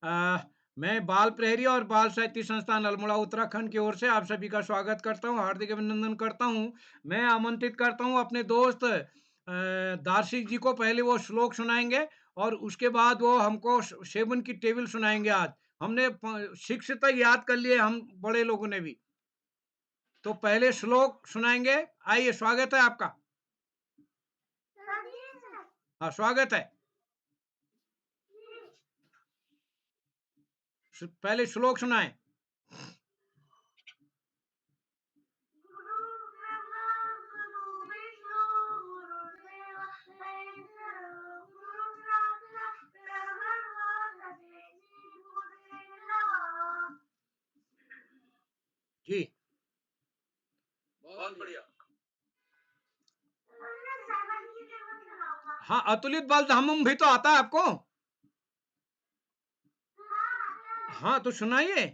मैं बाल प्रहरी और बाल साहित्य संस्थान अल्मोड़ा उत्तराखंड की ओर से आप सभी का स्वागत करता हूँ, हार्दिक अभिनंदन करता हूँ। मैं आमंत्रित करता हूँ अपने दोस्त दार्शिक जी को। पहले वो श्लोक सुनाएँगे और उसके बाद वो हमको सेवन की टेबल सुनाएँगे आज। हमने प शिक्षित याद कर लिए हम बड़े लोगों ने भी। तो पहले श्लोक सुनाएँगे। आइए, स्वागत है आपका। हाँ, स्वागत है। पहले श्लोक सुनाएँ। जी। बहुत बढ़िया। हाँ, अतुलित बल धामम भी तो आता है आपको? हाँ, तो सुनाइए।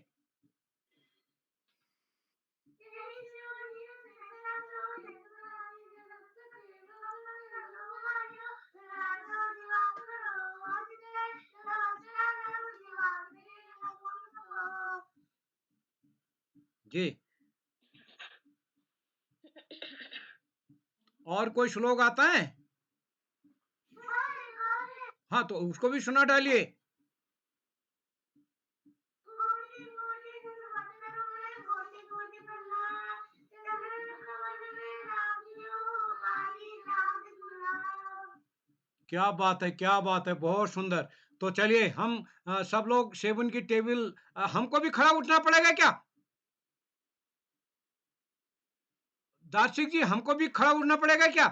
जी। और कोई श्लोक आता है? हाँ, तो उसको भी सुना डालिए। क्या बात है, क्या बात है! बहुत सुंदर। तो चलिए हम सब लोग सेवन की टेबल हमको भी खड़ा उठना पड़ेगा क्या? दार्शिक जी, हमको भी खड़ा उठना पड़ेगा क्या?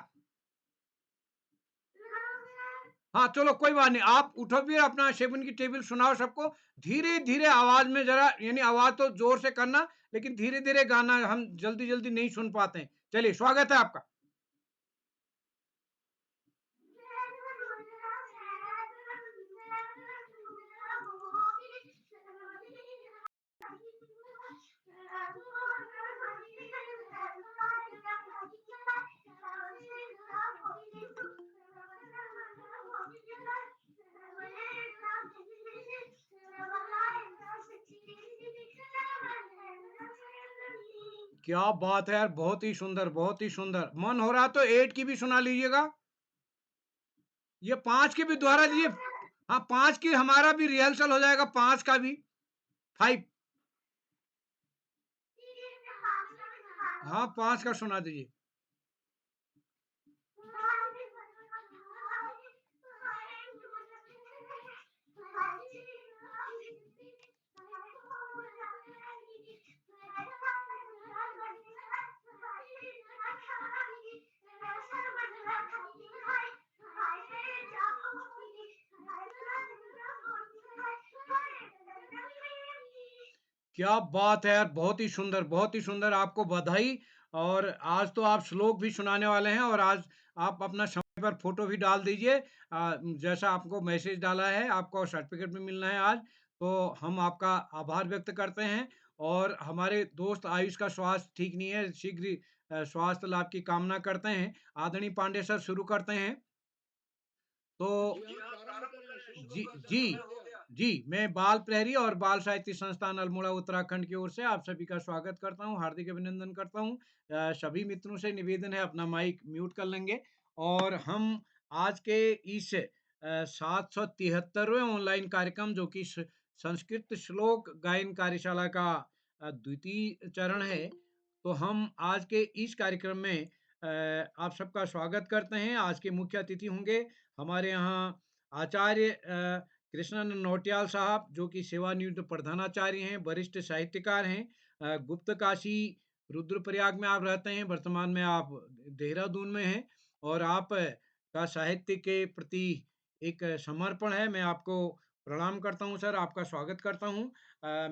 हाँ, चलो कोई बात नहीं। आप उठो फिर अपना सेवन की टेबल सुनाओ सबको। धीरे-धीरे आवाज़ में ज़रा, यानी आवाज़ तो ज़ोर से करना, लेकिन धीरे-धीरे गाना, हम जल्दी-जल्दी नहीं सुन पाते हैं। चलिए, स्वागत है आपका। क्या बात है यार! बहुत ही सुंदर, बहुत ही सुंदर। मन हो रहा तो 8 की भी सुना लीजिएगा। ये 5 की भी दोहरा दीजिए। हाँ, 5 की हमारा भी रिहर्सल हो जाएगा, 5 का भी। 5। हाँ, 5 का सुना दीजिए। क्या बात है यार! बहुत ही सुंदर, बहुत ही सुंदर। आपको बधाई। और आज तो आप श्लोक भी सुनाने वाले हैं, और आज आप अपना समय पर फ़ोटो भी डाल दीजिए। जैसा आपको मैसेज डाला है, आपको सर्टिफ़िकेट भी मिलना है आज। तो हम आपका आभार व्यक्त करते हैं, और हमारे दोस्त आयुष का स्वास्थ्य ठीक नहीं है, शीघ्र ही स्वास्थ्य लाभ की कामना करते हैं। आदरणीय पांडे सर, शुरू करते हैं। तो जी हाँ, प्रारंभ करें, शुरू जी, करो सर, जी, समय हो गया। जी, मैं बाल प्रहरी और बाल साहित्य संस्थान अल्मोड़ा उत्तराखंड की ओर से आप सभी का स्वागत करता हूँ, हार्दिक अभिनंदन करता हूँ। सभी मित्रों से निवेदन है, अपना माइक म्यूट कर लेंगे। और हम आज के इस 773वें ऑनलाइन कार्यक्रम, जो कि संस्कृत श्लोक गायन कार्यशाला का द्वितीय चरण है, तो हम आज के इस कार्यक्रम में आप सबका स्वागत करते हैं। आज के मुख्य अतिथि होंगे हमारे यहाँ आचार्य कृष्णानंद नौटियाल साहब, जो कि सेवानिवृत्त प्रधानाचार्य हैं, वरिष्ठ साहित्यकार हैं। गुप्तकाशी रुद्रप्रयाग में आप रहते हैं, वर्तमान में आप देहरादून में हैं, और आप का साहित्य के प्रति एक समर्पण है। मैं आपको प्रणाम करता हूँ सर, आपका स्वागत करता हूँ।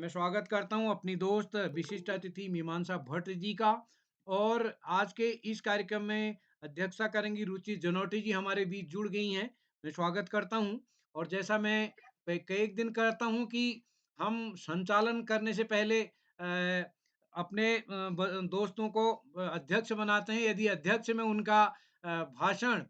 मैं स्वागत करता हूँ अपनी दोस्त विशिष्ट अतिथि मीमांसा भट्ट जी का। और आज के इस कार्यक्रम में अध्यक्षता करेंगी रुचि जनोटी जी, हमारे बीच जुड़ गई हैं। मैं स्वागत करता हूँ। और जैसा मैं कई दिन करता हूँ कि हम संचालन करने से पहले अपने दोस्तों को अध्यक्ष बनाते हैं। यदि अध्यक्ष में उनका भाषण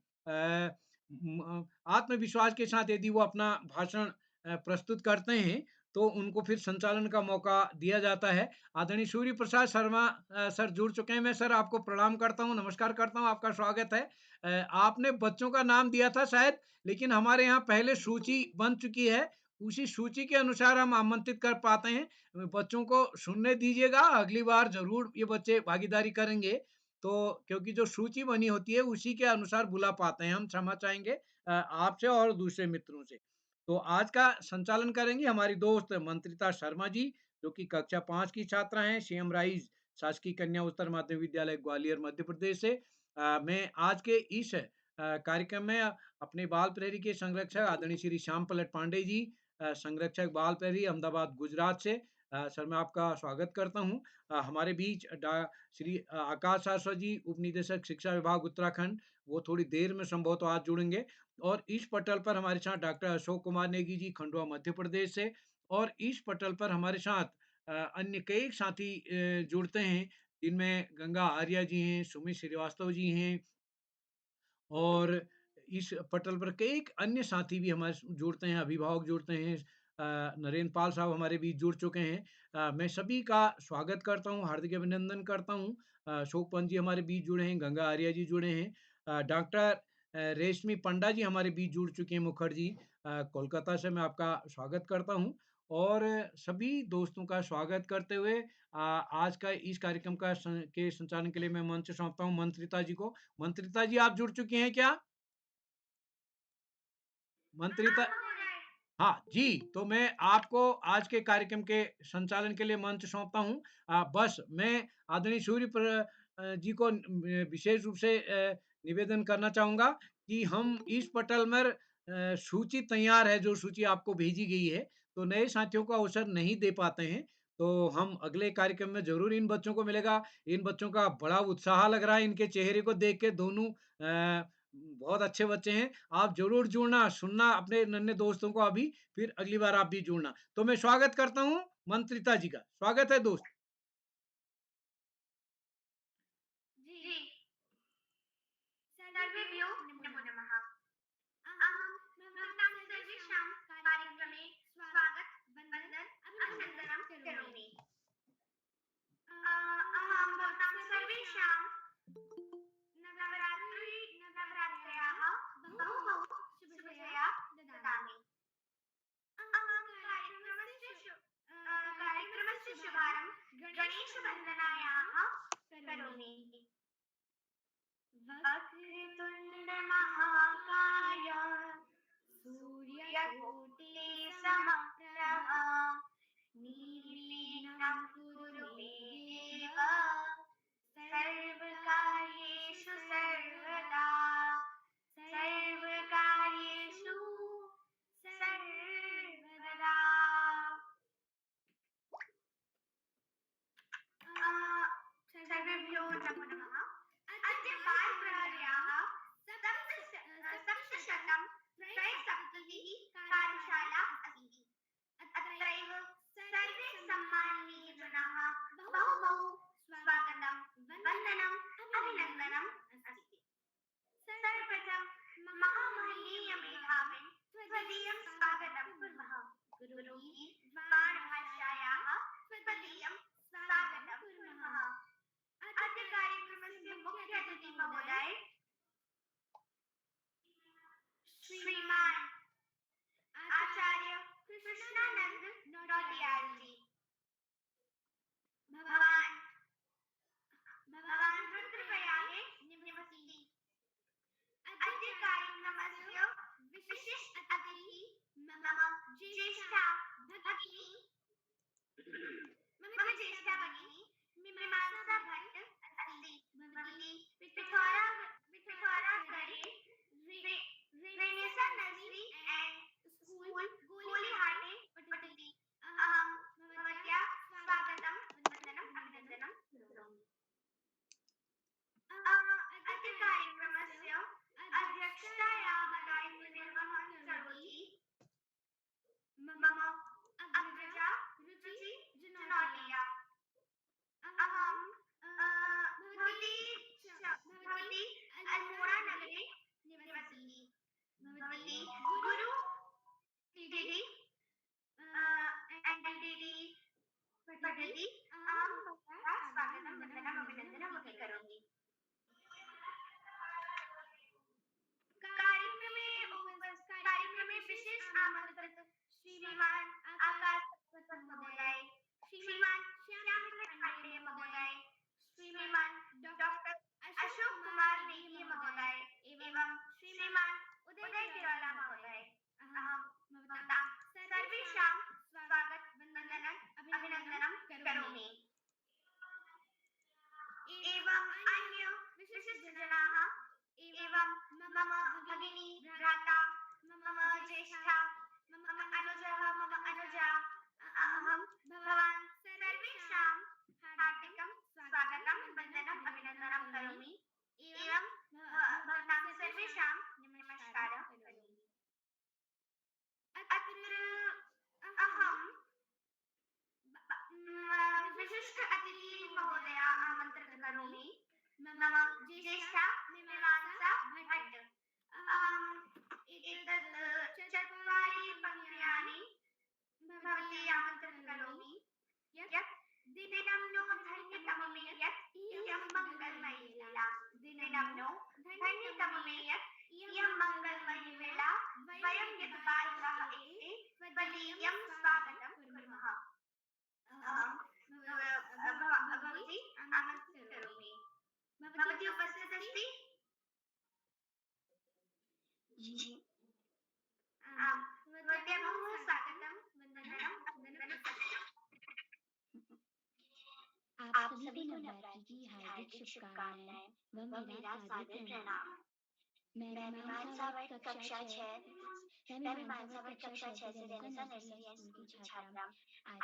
आत्मविश्वास के साथ यदि वो अपना भाषण प्रस्तुत करते हैं, तो उनको फिर संचालन का मौका दिया जाता है। आदरणीय सूर्य प्रसाद शर्मा सर जुड़ चुके हैं। मैं सर आपको प्रणाम करता हूँ, नमस्कार करता हूँ, आपका स्वागत है। आपने बच्चों का नाम दिया था शायद, लेकिन हमारे यहाँ पहले सूची बन चुकी है, उसी सूची के अनुसार हम आमंत्रित कर पाते हैं। बच्चों को सुनने दीजिएगा, अगली बार ज़रूर ये बच्चे भागीदारी करेंगे, तो क्योंकि जो सूची बनी होती है, उसी के अनुसार बुला पाते हैं। हम क्षमा चाहेंगे आपसे और दूसरे मित्रों से। तो आज का संचालन करेंगी हमारी दोस्त मंत्रिता शर्मा जी, जो कि कक्षा 5 की छात्रा हैं, सीएम राइज शासकीय कन्या उच्चतर माध्यमिक विद्यालय ग्वालियर मध्य प्रदेश से। मैं आज के इस कार्यक्रम में अपने बाल प्रहरी के संरक्षक आदरणीय श्री श्याम पलट पांडे जी, संरक्षक बाल प्रहरी अहमदाबाद गुजरात से, सर मैं आपका स्वागत करता हूँ। हमारे बीच श्री आकाश शाश्वत जी, उप निदेशक शिक्षा विभाग उत्तराखंड, वो थोड़ी देर में संभवतः आज जुड़ेंगे। और इस पटल पर हमारे साथ डॉक्टर अशोक कुमार नेगी जी, खंडवा मध्य प्रदेश से। और इस पटल पर हमारे साथ अन्य कई साथी जुड़ते हैं, जिनमें गंगा आर्या जी हैं, सुमित श्रीवास्तव जी हैं, और इस पटल पर कई अन्य साथी भी हमारे जुड़ते हैं, अभिभावक जुड़ते हैं। नरेंद्र पाल साहब हमारे बीच जुड़ चुके हैं। मैं सभी का स्वागत करता हूँ, हार्दिक अभिनंदन करता हूँ। अशोक पंत जी हमारे बीच जुड़े हैं, गंगा आर्या जी जुड़े हैं, डॉक्टर रेशमी पंडा जी हमारे बीच जुड़ चुके हैं, मुखर्जी कोलकाता से। मैं आपका स्वागत करता हूँ और सभी दोस्तों का स्वागत करते हुए आज का इस कार्यक्रम के संचालन के लिए मैं मंच सौंपता हूँ मंत्रिता जी को। मंत्रिता जी आप जुड़ चुकी हैं क्या? मंत्रिता, हाँ जी, तो मैं आपको आज के कार्यक्रम के संचालन के लिए मंच सौंपता हूँ। बस मैं आदरणीय जी को विशेष रूप से निवेदन करना चाहूँगा कि हम इस पटल में सूची तैयार है, जो सूची आपको भेजी गई है, तो नए साथियों को अवसर नहीं दे पाते हैं, तो हम अगले कार्यक्रम में ज़रूर इन बच्चों को मिलेगा। इन बच्चों का बड़ा उत्साह लग रहा है, इनके चेहरे को देख के, दोनों बहुत अच्छे बच्चे हैं। आप ज़रूर जुड़ना, सुनना अपने नन्हे दोस्तों को अभी, फिर अगली बार आप भी जुड़ना। तो मैं स्वागत करता हूँ मंत्रिता जी का। स्वागत है दोस्त। जी, सर्वेभ्यो नमो नमः। अहं भवतां सर्वेषां कार्यक्रमे स्वागत, वन्दनं, अभिनन्दनं करोमि। अहं भवतां सर्वेषां नवरात्र्याः बहु शुभेच्छाः ददामि। अहं कार्यक्रमस्य शुभारम्भं गणेशवन्दनायाः करोमि। वक्रतुण्ड महाकाय सूर्यकोटि समप्रभा निर्विघ्नं कुरु मे देव सर्वकार्येषु सर्वदा सर्वकार्येषु सर्वदा। सर्वेभ्यो नमो नमः। अद्य बालप्रहर्याः सप्तशतं त्रयसप्ततिः कार्यशाला अस्ति। अत्रैव सर्वे सम्माननीयजनाः बहु स्वागतं, वन्दनम्, अभिनन्दनम् अस्ति। सर्वप्रथमं महामहनीयमेधाविन् त्वदीयं स्वागतं कुर्मः। गुरुः बाणभाषायाः त्वदीयं स्वागतं कुर्मः। अद्य कार्यक्रमस्य मुख्य अतिथि महोदय श्रीमान आचार्य कृष्णानंद नौटियाल जी। भवान् रुद्रप्रयागे निवसति। अद्य कार्यक्रमस्य विशिष्ट अतिथि मम ज्येष्ठा भगिनी मीमांसा भट्ट अस्ति। भवती पिथौरागढ़े रेनेसां नर्सरी एंड स्कूल गोलीहाटे पठति। अहं भवत्याः स्वागतं, वन्दनम्, अभिनन्दनं करोमि। अद्य कार्यक्रमस्य अध्यक्षतायाः दायित्वनिर्वहणं करोति मम अग्रजा रुचि जनौटिया। अहं भवती अल्मोड़ा नगरे निवसति। भवती गुरु तिथि ज्येष्ठा मीमांसा भट्ट एतत् चत्वारि पंक्त्यानि भवती आमन्त्रणं करोमि यत् दिनं नो धन्यतममे यत् इयं मङ्गलमयी वेला दिनं नो धन्यतममे यत् इयं मङ्गलमयी वेला वयं यत् बालकाः एते त्वदीयं स्वागतं कुर्मः भवती आमन्त्रणं करोमि भवती उपस्थित अस्ति जी भवत्याः बहु स्वागतं वन्दनम् अभिनन्दनम् आप सभी को नवरात्रि की हार्दिक शुभकामनाएं व मेरा सादर प्रणाम। मैं मीमांसा भट्ट कक्षा 6 मैं मीमांसा भट्ट कक्षा 6 से रेनेसा नर्सरी एंड स्कूल की छात्रा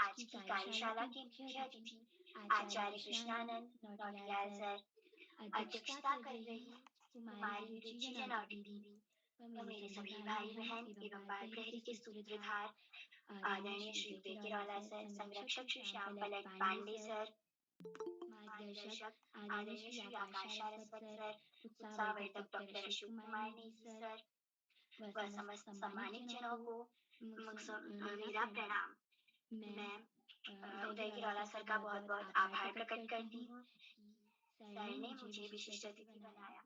आज की कार्यशाला की मुख्य अतिथि आचार्य कृष्णानंद नौटियाल सर अध्यक्षता कर रही कुमारी रुचि जनौटी दीदी व मेरे सभी भाई बहन एवं बाल प्रहरी के सूत्रधार आदरणीय श्री पेकिरौला सर, संरक्षक श्री श्याम पलट पांडे सर, मार्गदर्शक आदरणीय श्री आकाश सारस्वत सर, उत्साहवर्धक डॉक्टर अशोक कुमार नेगी सर व समस्त सम्मानित जनों को मेरा प्रणाम। मैं पेकिरौला सर का बहुत बहुत आभार प्रकट करती हूँ कि सर ने मुझे विशिष्ट अतिथि बनाया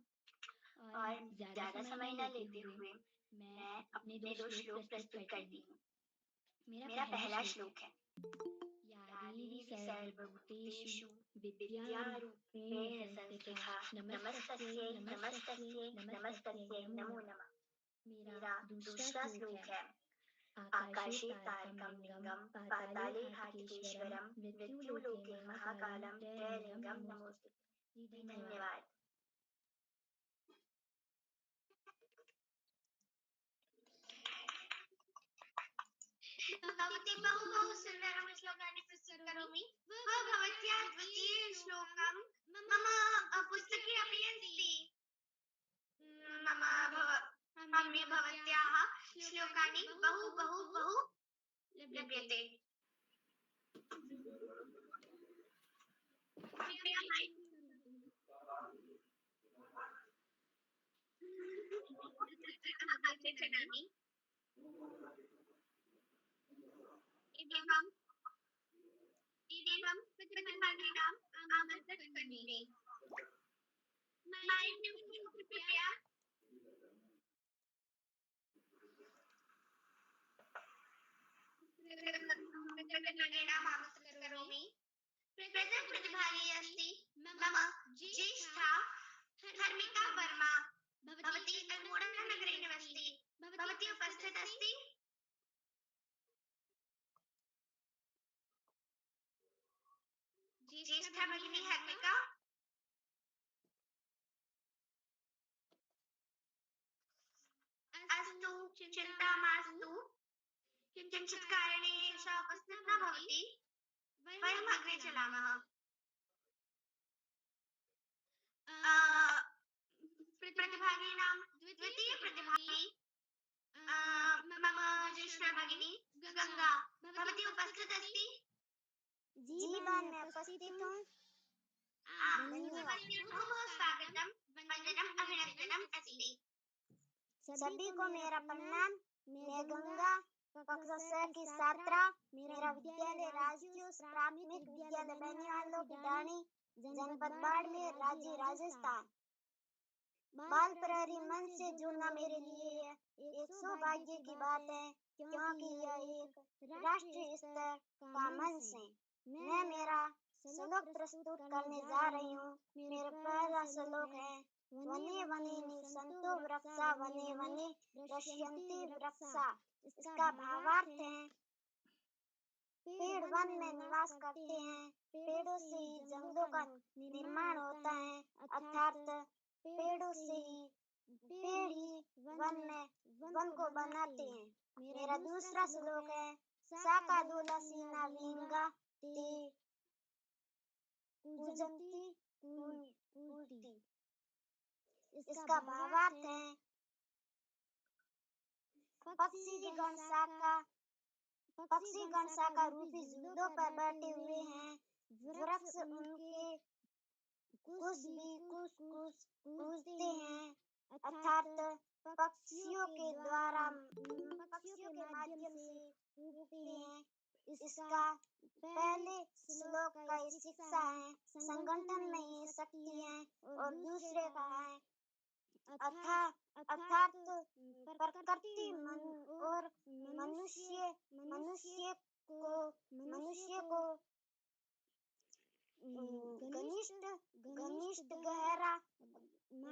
और ज्यादा समय न लेते हुए मैं अपने 2 श्लोक प्रस्तुत करती हूँ। मेरा पहला श्लोक है या देवी सर्वभूतेषु विद्यारूपेण संस्थिता नमस्तस्यै नमस्तस्यै नमस्तस्यै नमो नमः। मेरा दूसरा श्लोक है आकाशे तारकं लिंगं पाताले हाटकेश्वरं मृत्युलोके महाकालं त्रयलिंगं नमोस्तुते। धन्यवाद। भवती बहु सुन्दरं श्लोकानि प्रस्तुत करोमि भवत्याः द्वितीय श्लोकं मम पुस्तके अपि अस्ति मम भवत्याः श्लोकानि बहु बहु बहु लभ्यते एवं प्रतिभागिनाम् आमन्त्रणं करोमि कृपया प्रतिभागिनाम् आमन्त्रणं करोमि प्रतिभागी अस्ति मम ज्येष्ठा धर्मिका वर्मा भवती अल्मोड़ा नगरे निवसति भवती उपस्थित अस्ति ज्येष्ठा भगिनी धर्मिका अस्तु चिन्ता मास्तु किञ्चित् कारणे एषा उपस्थिता न भवति वयम् अग्रे चलामः प्रतिभागिनां द्वितीय प्रतिभागी मम ज्येष्ठा भगिनी गंगा भवती उपस्थित अस्ति जी मैम मैं उपस्थित हूँ। भवती बहुत स्वागतम वंदनम अभिनंदनम अस्ति सभी को मेरा प्रणाम। मैं गंगा कक्षा 6 की छात्रा। मेरा विद्यालय राजकीय प्राथमिक विद्यालय बनियालों की डाणी जनपद बाड़मेर राज्य राजस्थान। बाल प्रहरी मंच से जुड़ना मेरे लिए एक सौभाग्य की बात है क्योंकि यह एक राष्ट्रीय स्तर का मंच है। मैं मेरा श्लोक प्रस्तुत करने जा रही हूँ। मेरा पहला श्लोक है वने वने निसंतो वृक्षा वने वने रश्यन्ति वृक्षा। इसका भावार्थ है पेड़ वन में निवास करते हैं, पेड़ों से ही जंगलों का निर्माण होता है, अर्थात पेड़ों से ही पेड़ ही वन को बनाते हैं। मेरा दूसरा श्लोक है साका दूला सीना विंगा ते पूजंती पूर्ति। इसका भावार्थ है पक्षी गण शाखा रूपी झूलों पर बैठे हुए हैं, वृक्ष उनके कुछ भी कुछ कुछ पूछते हैं, अर्थात पक्षियों के माध्यम से पूछते हैं। इसका पहले श्लोक का ये शिक्षा है, संगठन में ये शक्ति है, और दूसरे का है अर्थात प्रकृति मन और मनुष्य मनुष्य को घनिष्ठ गहरा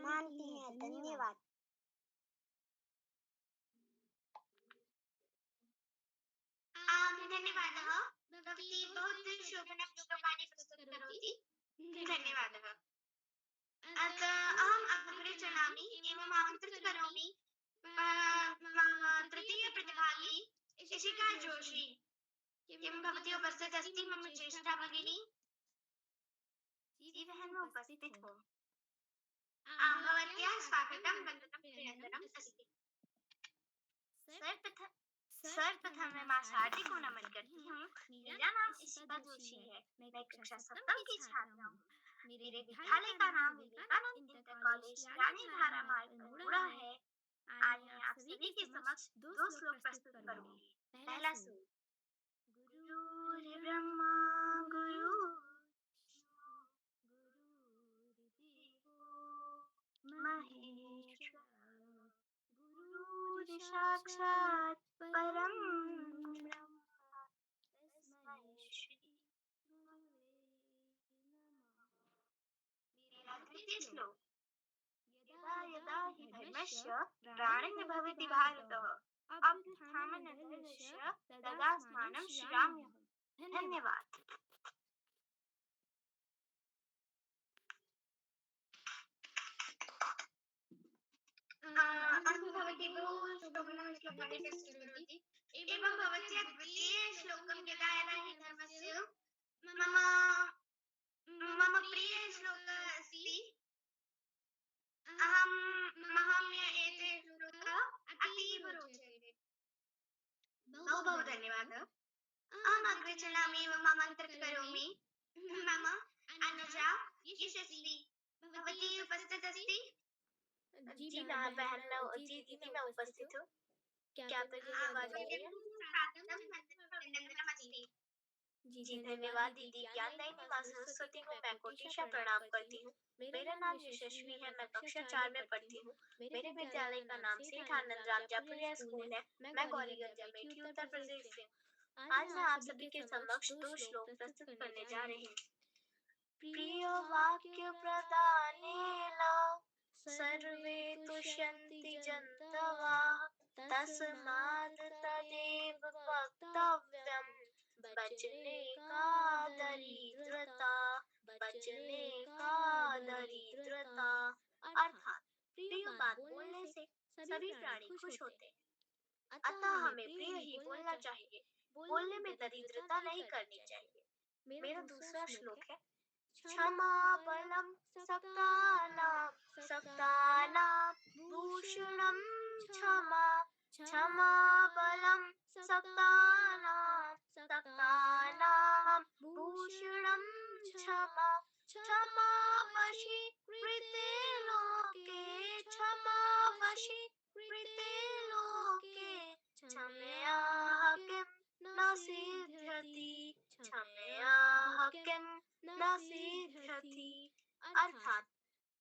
मानती है। धन्यवाद। धन्यवादः। भवती बहुत शोभनं श्लोकानि प्रस्तुत करोति। धन्यवादः। अतः अहम् अग्रे चलामि एवम् आमन्त्रित करोमि मम तृतीय प्रतिभागी इशिका जोशी। किं भवती उपस्थित अस्ति मम ज्येष्ठा भगिनी? जी बहन, मैं उपस्थित हूँ। भवत्याः स्वागतं वन्दनं प्रियतरम् अस्ति। सर्वप्रथम मैं मां शारदा को नमन करती हूँ। मेरा नाम इशिका जोशी है। मैं कक्षा सप्तम की छात्रा हूँ। मेरे विद्यालय का नाम विवेकानंद इंटर कॉलेज रानी धारा मार्ग अल्मोड़ा है। आज मैं आप सभी के समक्ष दो श्लोक प्रस्तुत करूंगी। पहला श्लोक। गुरुर्ब्रह्मा गुरुर्देवो महेश्वरः गुरुर्साक्षात् परं ब्रह्म तस्मै श्री गुरवे नमः। मेरा तृतीय श्लोक। यदा यदा हि धर्मस्य ग्लानिर्भवति भारतः अभ्युत्थानमधर्मस्य तदात्मानं सृजाम्यहम्। धन्यवाद। भवती बहु शोभनं श्लोकानि प्रस्तुत करोति। एवं भवत्याः द्वितीय श्लोकं यदा यदा हि धर्मस्य मम मम प्रिय श्लोकः अस्ति। मह्यम् एते श्लोकः अतीव रोचते। बहु धन्यवादः। अहम् अग्रे चलामि एवम् आमन्त्रित करोमि मम अनुजा यशस्वी। भवती उपस्थित अस्ति? जी बहन, जी दीदी, मैं उपस्थित हूँ। क्या आप मुझे आवाज आ रही है? जी धन्यवाद दीदी। ज्ञानदायिनी माँ सरस्वती को मैं कोटिशा प्रणाम करती हूँ। मेरा नाम यशस्वी है। मैं कक्षा 4 में पढ़ती हूँ। मेरे विद्यालय का नाम सेठ आनंद राम जयपुरिया स्कूल है। मैं गौरीगंज अमेठी उत्तर प्रदेश से हूँ। आज मैं आप सभी के समक्ष दो श्लोक प्रस्तुत करने जा रही हूँ। प्रिय वाक्य प्रदानेन सर्वे तुष्यन्ति जन्तवः तस्मात् तदेव वक्तव्यम् बचने का दरिद्रता। अर्थात प्रिय बात बोलने से सभी प्राणी खुश होते हैं। अतः हमें प्रिय ही बोलना चाहिए। बोलने में दरिद्रता नहीं करनी चाहिए। मेरा दूसरा श्लोक है। क्षमा बलम सक्तानां भूषणं क्षमा। क्षमा बलम सक्तानां भूषणं क्षमा। क्षमा वशी कृते लोके क्षमया किं न सिद्ध्यति। अर्थात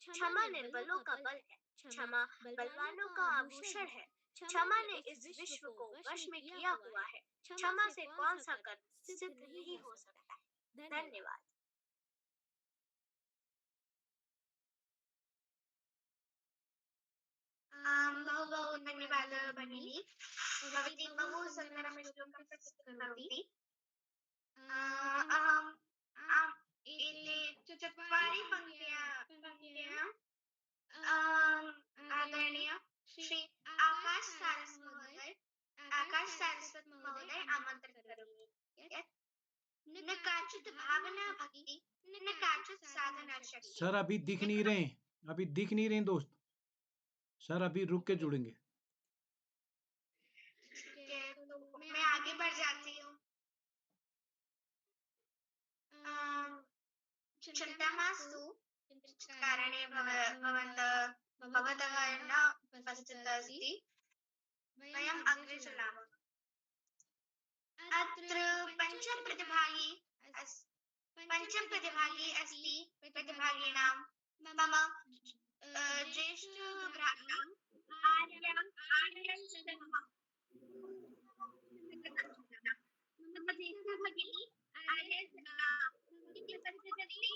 क्षमा निर्बलों का बल है। क्षमा बलवानों का आभूषण है। क्षमा ने इस विश्व को वश में किया हुआ है। क्षमा से कौन सा कर्म सिद्ध नहीं हो सकता है। धन्यवाद। बहु धन्यवादः भगिनी। भवती बहु सुन्दरं श्लोकं प्रस्तुतं करोति। एते चत्वारि पङ्क्तयः आदरणीय श्री आकाश सारस्वत महोदय आमन्त्रित करोमि। यत् न काचित् भावना भक्ति न काचित् साधना शक्ति। सर अभी दिख नहीं रहे दोस्त। सर अभी रुक के जुड़ेंगे। तो मैं आगे बढ़ जाती हूँ। चिंतामास्तु कारणे भवतः न उपस्थितः अस्ति। वयम् अग्रे चलामः। अत्र पञ्चमप्रतिभागी अस्ति। प्रतिभागिनां मम ज्येष्ठभ्राता आर्यशर्मा। मम ज्येष्ठभगिनी आर्यशर्मा उपस्थितः अस्ति।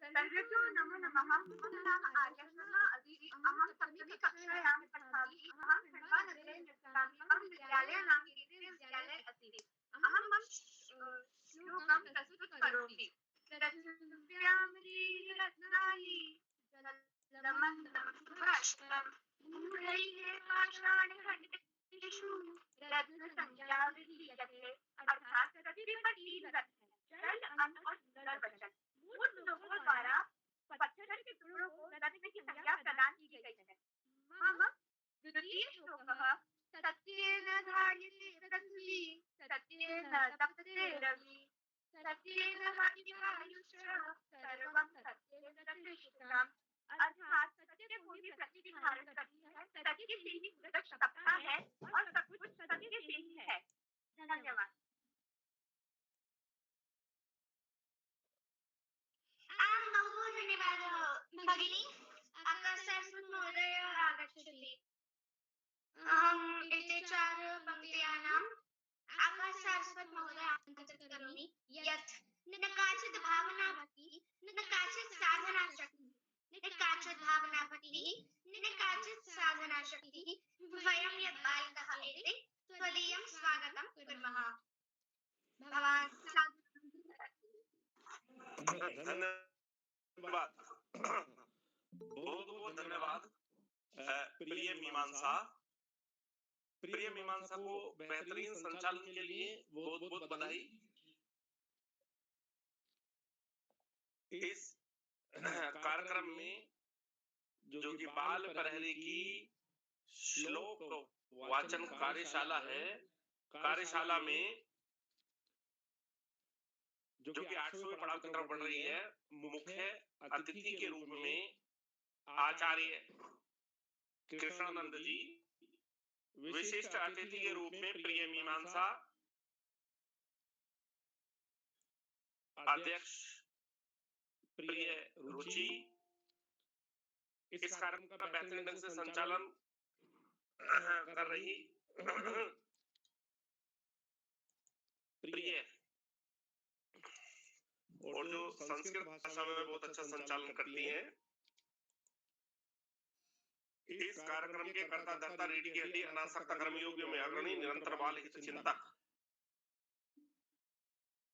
सर्वेभ्यो नमो नमः। मम नाम आर्यशर्मा अस्ति। अहं सप्तमी कक्षायां पठामि। अहं खण्डवानगरे निवसामि। मम विद्यालयः नाम केन्द्रीय विद्यालयः अस्ति। अहं मम श्लोकं प्रस्तुत करोमि। रत्नद्रव्यामृतेन रत्नानि जलमन्तरं सुभाषितम्। मूढैः पाषाणखण्डेषु रत्नसंज्ञा विधीयते। अर्थात रत्नपट्टी जल अन्न और सुंदर वचन मूल लोगों द्वारा पत्थर के टुकड़ों को रत्न की संज्ञा प्रदान की गई है। मम द्वितीय श्लोकः सत्येन धार्यते पृथ्वी सत्येन तप्यते रविः सत्येन वायुश्च सर्वं सत्येन प्रतिष्ठितम्। अर्थात सत्य को ही पृथ्वी धारण करती है। सत्य से ही सूरज तपता है और सब कुछ सत्य से ही है। धन्यवाद। बहु धन्यवादः भगिनी। आकाशसारस्वतमहोदय आगच्छति। अहम् एते 4 पङ्क्त्यानाम् आकाशसारस्वतमहोदय आमन्त्रितं करोमि यत् न काचित् भावना भक्तिः न काचित् साधना शक्तिः न काचित् भावना भक्तिः न काचित् साधना शक्तिः वयं यत् बालकाः एते त्वदीयं स्वागतं कुर्मः। भवान् धन्यवाद। बहुत बहुत धन्यवाद। प्रिय मीमांसा को बेहतरीन संचालन के लिए बहुत बहुत बधाई। इस कार्यक्रम में जो कि बाल प्रहरी की श्लोक वाचन कार्यशाला है, कार्यशाला में जो कि 800वें पड़ाव की तरफ बढ़ रही है, मुख्य अतिथि के रूप में आचार्य कृष्णानंद जी, विशिष्ट अतिथि के रूप में प्रिय मीमांसा अध्यक्ष प्रिय रुचि, इस कार्यक्रम का बेहतरीन ढंग से संचालन कर रही प्रिय और जो संस्कृत भाषा में बहुत अच्छा संचालन करती हैं। इस कार्यक्रम के कर्ता धर्ता रीढ़ी की हड्डी अनासक्त कर्मयोगियों में अग्रणी निरंतर बाल हित चिंतक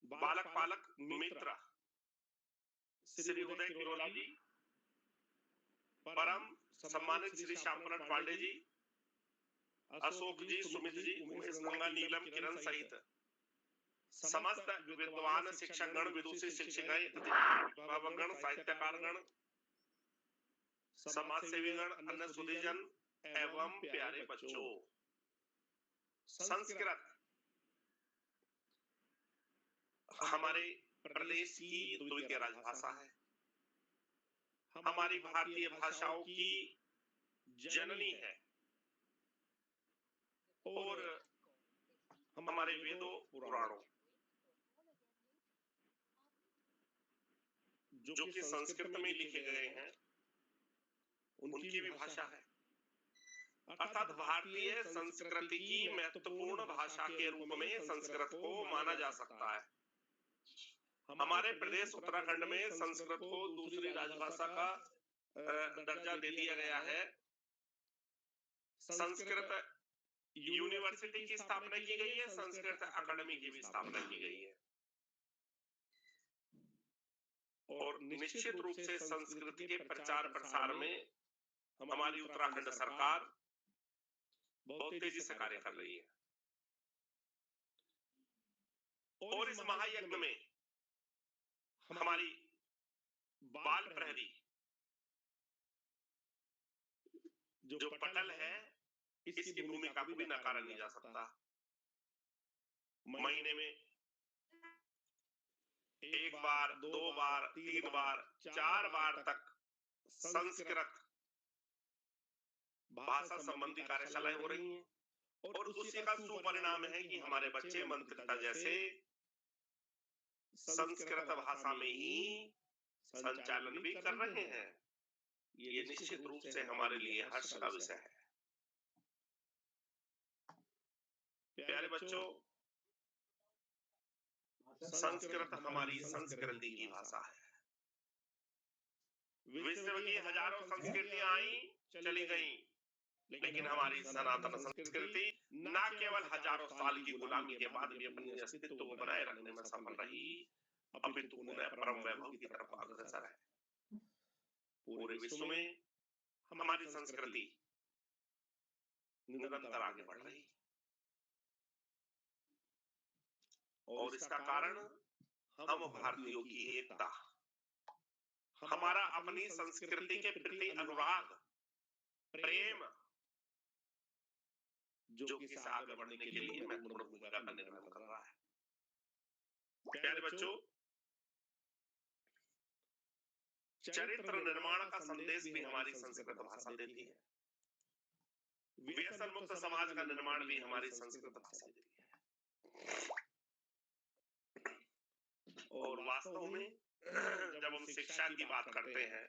बालक पालक मित्र श्री उदय किरोला जी, परम सम्मानित श्री श्यामप्रसाद पांडे जी, अशोक जी, सुमित जी, उमेश गंगा, नीलम, किरण सहित समस्त विद्वान शिक्षकगण, विदुषी शिक्षिकाएं, अभिभावकगण, साहित्यकारगण, समाज सेवीगण, अन्य सुधीजन एवं प्यारे बच्चों, संस्कृत हमारे प्रदेश की द्वितीय राजभाषा है। हमारी भारतीय भाषाओं की जननी है और हमारे वेदों पुराणों जो कि संस्कृत में लिखे गए हैं उनकी भी भाषा है। अर्थात भारतीय संस्कृति की महत्वपूर्ण भाषा के रूप में संस्कृत को माना जा सकता है। हमारे प्रदेश उत्तराखंड में संस्कृत को दूसरी राजभाषा का दर्जा दे दिया गया है। संस्कृत यूनिवर्सिटी की स्थापना की गई है, संस्कृत अकादमी की भी स्थापना की गई है और निश्चित रूप से संस्कृत के प्रचार प्रसार में हमारी उत्तराखंड सरकार बहुत तेजी से कार्य कर रही है और इस महायज्ञ में हमारी बाल प्रहरी जो पटल है इसकी भूमिका को भी नकारा नहीं जा सकता। महीने में 1 बार, 2 बार, 3 बार, 4 बार तक संस्कृत भाषा संबंधी कार्यशालाएं हो रही हैं और उसी का सुपरिणाम है कि हमारे बच्चे मंत्रिता जैसे संस्कृत भाषा में ही संचालन भी कर रहे हैं। ये निश्चित रूप से हमारे लिए हर्ष का विषय है। प्यारे बच्चों, संस्कृत हमारी संस्कृति की भाषा है। विश्व की हजारों संस्कृतियां आई चली गईं, लेकिन हमारी सनातन संस्कृति न केवल हजारों साल की गुलामी के बाद भी अपने अस्तित्व को बनाए रखने में सफल रही, अपितु उन्हें परम वैभव की तरफ अग्रसर है। पूरे विश्व में हमारी संस्कृति निरंतर आगे बढ़ रही और इसका कारण हम भारतीयों की एकता, हमारा अपनी संस्कृति के प्रति अनुराग, प्रेम, जो कि इसे आगे बढ़ने के लिए महत्वपूर्ण भूमिका का निर्वहन कर रहा है। प्यारे बच्चों, चरित्र निर्माण का संदेश भी हमारी संस्कृत भाषा देती है। व्यसन मुक्त समाज का निर्माण भी हमारी संस्कृत भाषा देती है। और वास्तव में जब हम शिक्षा की बात करते हैं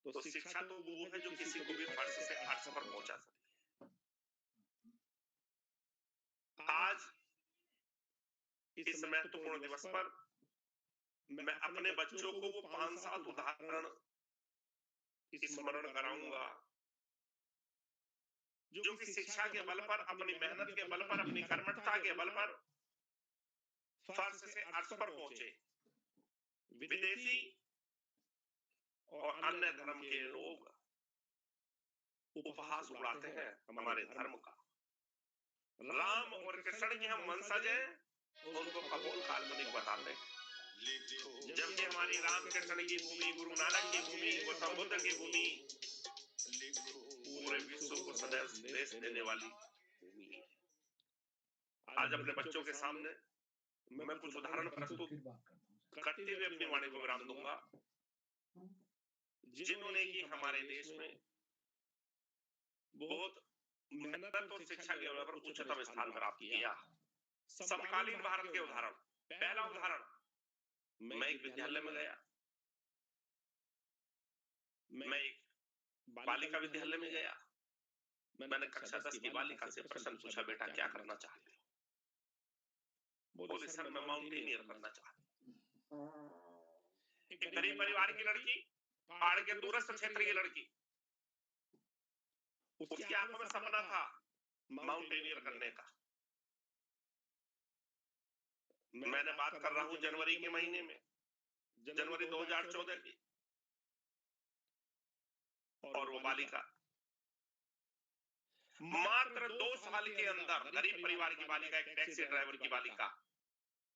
तो शिक्षा तो वो है जो किसी को भी फर्श से अर्श पर पहुंचा सकती है। आज इस महत्वपूर्ण दिवस पर मैं अपने बच्चों को वो 5-7 उदाहरण स्मरण कराऊंगा जो कि शिक्षा के बल पर, अपनी मेहनत के बल पर, अपनी कर्मठता के बल पर फर्श से अर्श पर पहुंचे। विदेशी और अन्य धर्म के लोग उपहास उड़ाते हैं हमारे धर्म का। राम और कृष्ण के हम वंशज हैं, उनको खगोल काल्पनिक बताते हैं, जबकि हमारी राम कृष्ण की भूमि, गुरु नानक की भूमि, गौतम बुद्ध की भूमि पूरे विश्व को सदैव संदेश देने वाली भूमि है। आज अपने बच्चों के सामने मैं कुछ उदाहरण प्रस्तुत करते हुए अपनी वाणी को विराम दूंगा, जिन्होंने कि हमारे देश में बहुत मेहनत और शिक्षा के बल पर उच्चतम स्थान प्राप्त किया। समकालीन भारत के उदाहरण। पहला उदाहरण, मैं एक विद्यालय में गया, मैं एक बालिका विद्यालय में गया। मैंने कक्षा 10 की बालिका से प्रश्न पूछा, बेटा क्या करना चाहते हो? बोली, सर मैं माउंटेनियर बनना चाहती हूँ। एक गरीब परिवार की लड़की, पहाड़ के दूरस्थ क्षेत्र की लड़की, उसकी आंखों में सपना था माउंटेनियर करने का। मैंने बात कर रहा हूँ जनवरी के महीने में, जनवरी 2014 की, और वो बालिका मात्र 2 साल के अंदर, गरीब परिवार की बालिका, एक टैक्सी ड्राइवर की बालिका,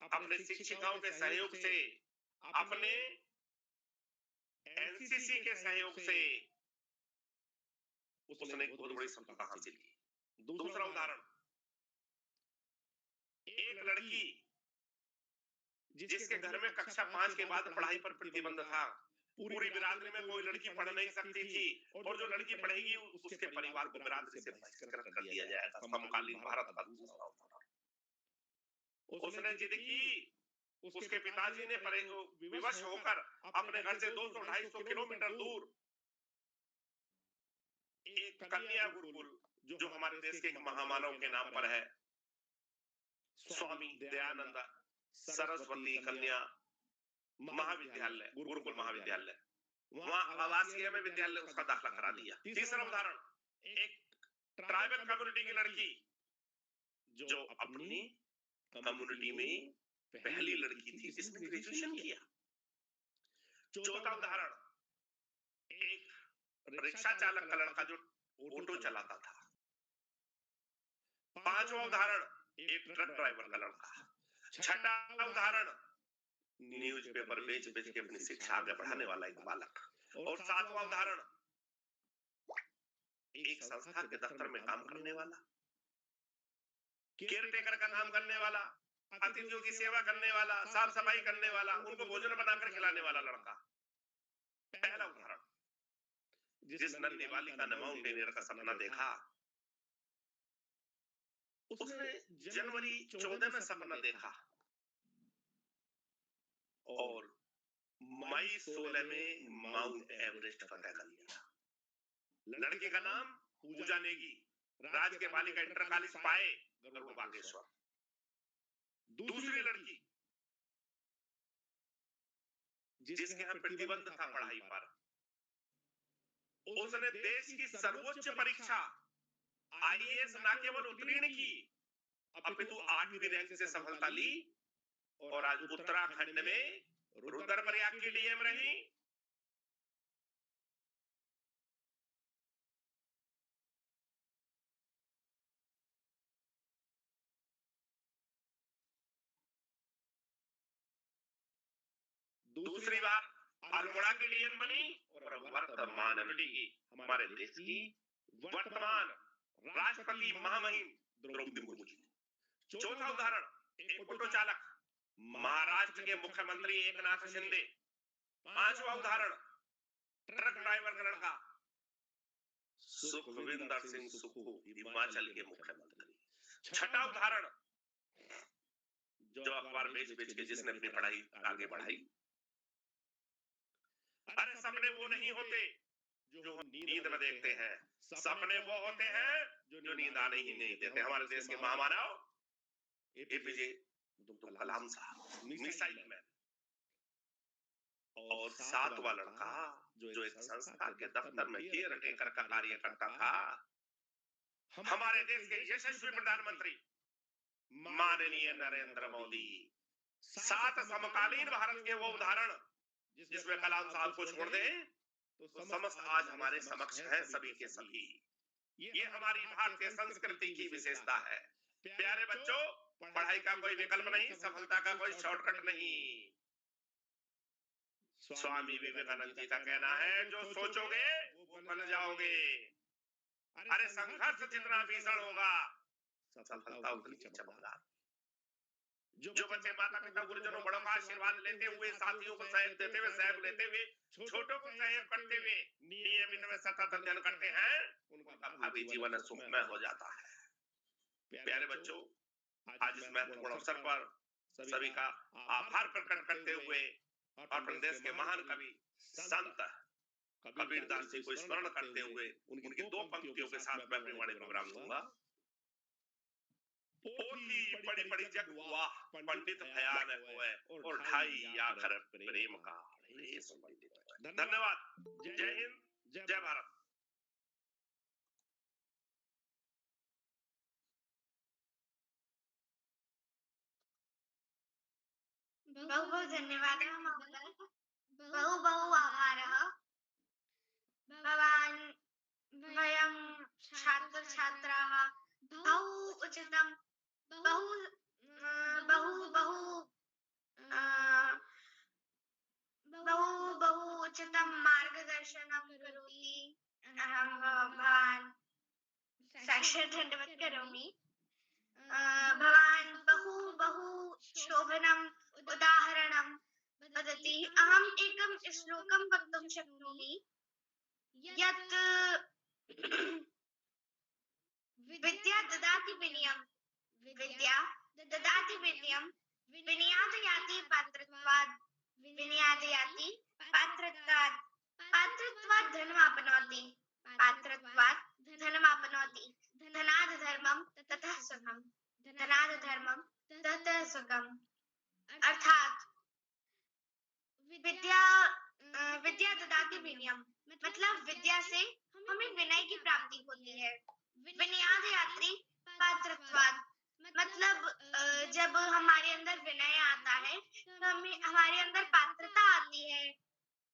अपने शिक्षिकाओं के सहयोग से, अपने एनसीसी के सहयोग से उसने एक बहुत बड़ी सफलता हासिल की। दूसरा उदाहरण, एक लड़की जिसके घर में कक्षा 5 के बाद पढ़ाई पर प्रतिबंध था, पूरी बिरादरी में कोई लड़की पढ़ नहीं सकती थी, और जो लड़की पढ़ेगी उसके परिवार को बिरादरी से बहिष्कृत कर दिया जाएगा। समकालीन भारत का दूसरा उदाहरण, उसने जिद की, उसके पिताजी ने विवश होकर अपने घर से 200-250 किलोमीटर दूर एक कन्या गुरुकुल, जो हमारे देश के एक महामानव के नाम पर है, स्वामी दयानंद सरस्वती कन्या महाविद्यालय, गुरुकुल महाविद्यालय, वहां आवासीय में विद्यालय उसका दाखिला करा दिया। तीसरा उदाहरण, एक ट्राइबल कम्युनिटी की लड़की जो अपनी कम्युनिटी में पहली लड़की थी जिसने ग्रेजुएशन किया। चौथा उदाहरण, एक रिक्शा चालक का लड़का जो ऑटो चलाता था। पांचवा उदाहरण, एक ट्रक ड्राइवर का लड़का। छठा उदाहरण, न्यूज़पेपर बेच बेच के अपनी शिक्षा आगे बढ़ाने वाला एक बालक। और सातवां उदाहरण, एक संस्था के दफ्तर में काम करने वाला, केयर टेकर का काम करने वाला, अतिथियों की सेवा करने वाला, साफ सफाई करने वाला, उनको भोजन बनाकर खिलाने वाला लड़का। पहला उदाहरण, जिस नन्ही बालिका ने माउंटेनियर का सपना देखा, उसने जनवरी 14 में सपना देखा और मई 16 में माउंट एवरेस्ट फतह कर लिया। लड़के का नाम पूजा नेगी, राज्य के बालिका इंटर कॉलेज पाए, गरुड़ बागेश्वर। दूसरी लड़की जिसके यहाँ प्रतिबंध था पढ़ाई पर, उसने देश की सर्वोच्च परीक्षा आईएएस न केवल उत्तीर्ण की, अपितु 8वीं रैंक से सफलता ली और आज उत्तराखंड में रुद्रप्रयाग की डीएम रही। दूसरी बार अल्मोड़ा की डीएम बनी और वर्तमान एमडी की, हमारे देश की वर्तमान राष्ट्रपति महामहिम द्रौपदी मुर्मू जी। चौथा उदाहरण, एक ऑटो चालक, महाराष्ट्र के मुख्यमंत्री एकनाथ शिंदे। पांचवा उदाहरण, ट्रक ड्राइवर का लड़का सुखविंदर सिंह सुक्खू, हिमाचल के मुख्यमंत्री। छठा उदाहरण, जो अखबार बेच बेच के जिसने अपनी पढ़ाई आगे बढ़ाई। अरे सपने वो नहीं होते जो हम नींद में देखते हैं, सपने वो होते हैं जो नींद आने ही नहीं देते। हमारे देश के महामानव एपीजे अब्दुल कलाम साहब, मिसाइल मैन। और सातवां लड़का जो एक संस्था के दफ्तर में केयर टेकर का कार्य करता था, हमारे देश के यशस्वी प्रधानमंत्री माननीय नरेंद्र मोदी। 7 समकालीन भारत के वो उदाहरण जिसमें कलाम साहब को छोड़ दें तो समस्त आज हमारे समक्ष है सभी के सभी। ये हमारी भारतीय संस्कृति की विशेषता है। प्यारे बच्चों, पढ़ाई का कोई विकल्प नहीं, सफलता का कोई शॉर्टकट नहीं। स्वामी विवेकानंद जी का कहना है, जो सोचोगे वो बन जाओगे। अरे संघर्ष जितना भीषण होगा, सफलता उतनी चमकदार। जो बच्चे माता पिता गुरुजनों बड़ों का आशीर्वाद लेते हुए, साथियों को सहयोग देते हुए, सहयोग लेते हुए, छोटों को सहयोग करते हुए नियमित में सतत अध्ययन करते हैं, उनका भावी जीवन सुखमय हो जाता है। प्यारे बच्चों, आज इस महत्वपूर्ण अवसर पर सभी का आभार प्रकट करते हुए और अपने देश के महान कवि संत कबीरदास जी को स्मरण करते हुए उनकी 2 पंक्तियों के साथ मैं अपनी वाणी प्रोग्राम दूंगा। पोथी बड़ी बड़ी जग हुआ, पंडित भयानक हुए और ढाई आखर प्रेम का लेस पंडित हुए। धन्यवाद। जय हिंद, जय भारत। बहु बहु धन्यवादः महोदय, बहु बहु आभारः। भवान् वयं छात्र छात्राः बहु उचितं बहु बहु बहु बहु बहु उचितं मार्गदर्शनं करोति। अहं भवान् साक्षात् धन्यवादं करोमि। भवान् बहु बहु शोभनम् उदाहरणं वदति। अहम् एकं श्लोकं वक्तुं शक्नोमि यत् विद्या ददाति विनयं, विद्या ददाति विनयं, विनयात् याति पात्रत्वात्, विनयात् याति पात्रत्वात्, पात्रत्वात् धनमाप्नोति, पात्रत्वात् धनमाप्नोति, धनात् धर्मं ततः सुखं, धनात् धर्मं ततः सुखं। अर्थात विद्या ददाति विनयम, मतलब विद्या से हमें विनय की प्राप्ति होती है। विनयाद यात्री पात्रत्वात्, मतलब जब हमारे अंदर विनय आता है तो हमें हमारे अंदर पात्रता आती है,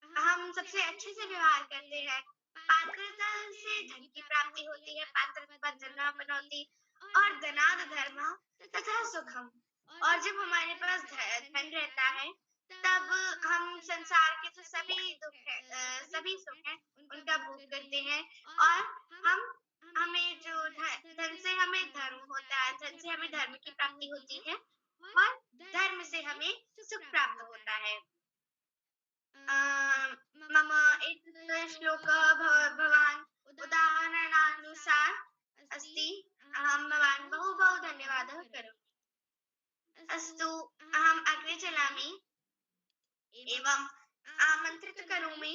हम सबसे अच्छे से व्यवहार करते हैं। पात्रता से धन की प्राप्ति होती है, पात्रत्वात् धनाप्नोति, और धनात् धर्मः तथा सुखम। और जब हमारे पास धन रहता है तब हम संसार के जो सभी दुख है, सभी सुख है उनका भोग करते हैं और हम हमें जो धन से हमें धर्म होता है, धन से हमें धर्म की प्राप्ति होती है और धर्म से हमें सुख प्राप्त होता है। मम एतत् श्लोक भवान् उदाहरणानुसार अस्ति। अहं भवान् बहु बहु धन्यवादः करोमि। अस्तु, अहम् अग्रे चलामि एवम् आमन्त्रित करोमि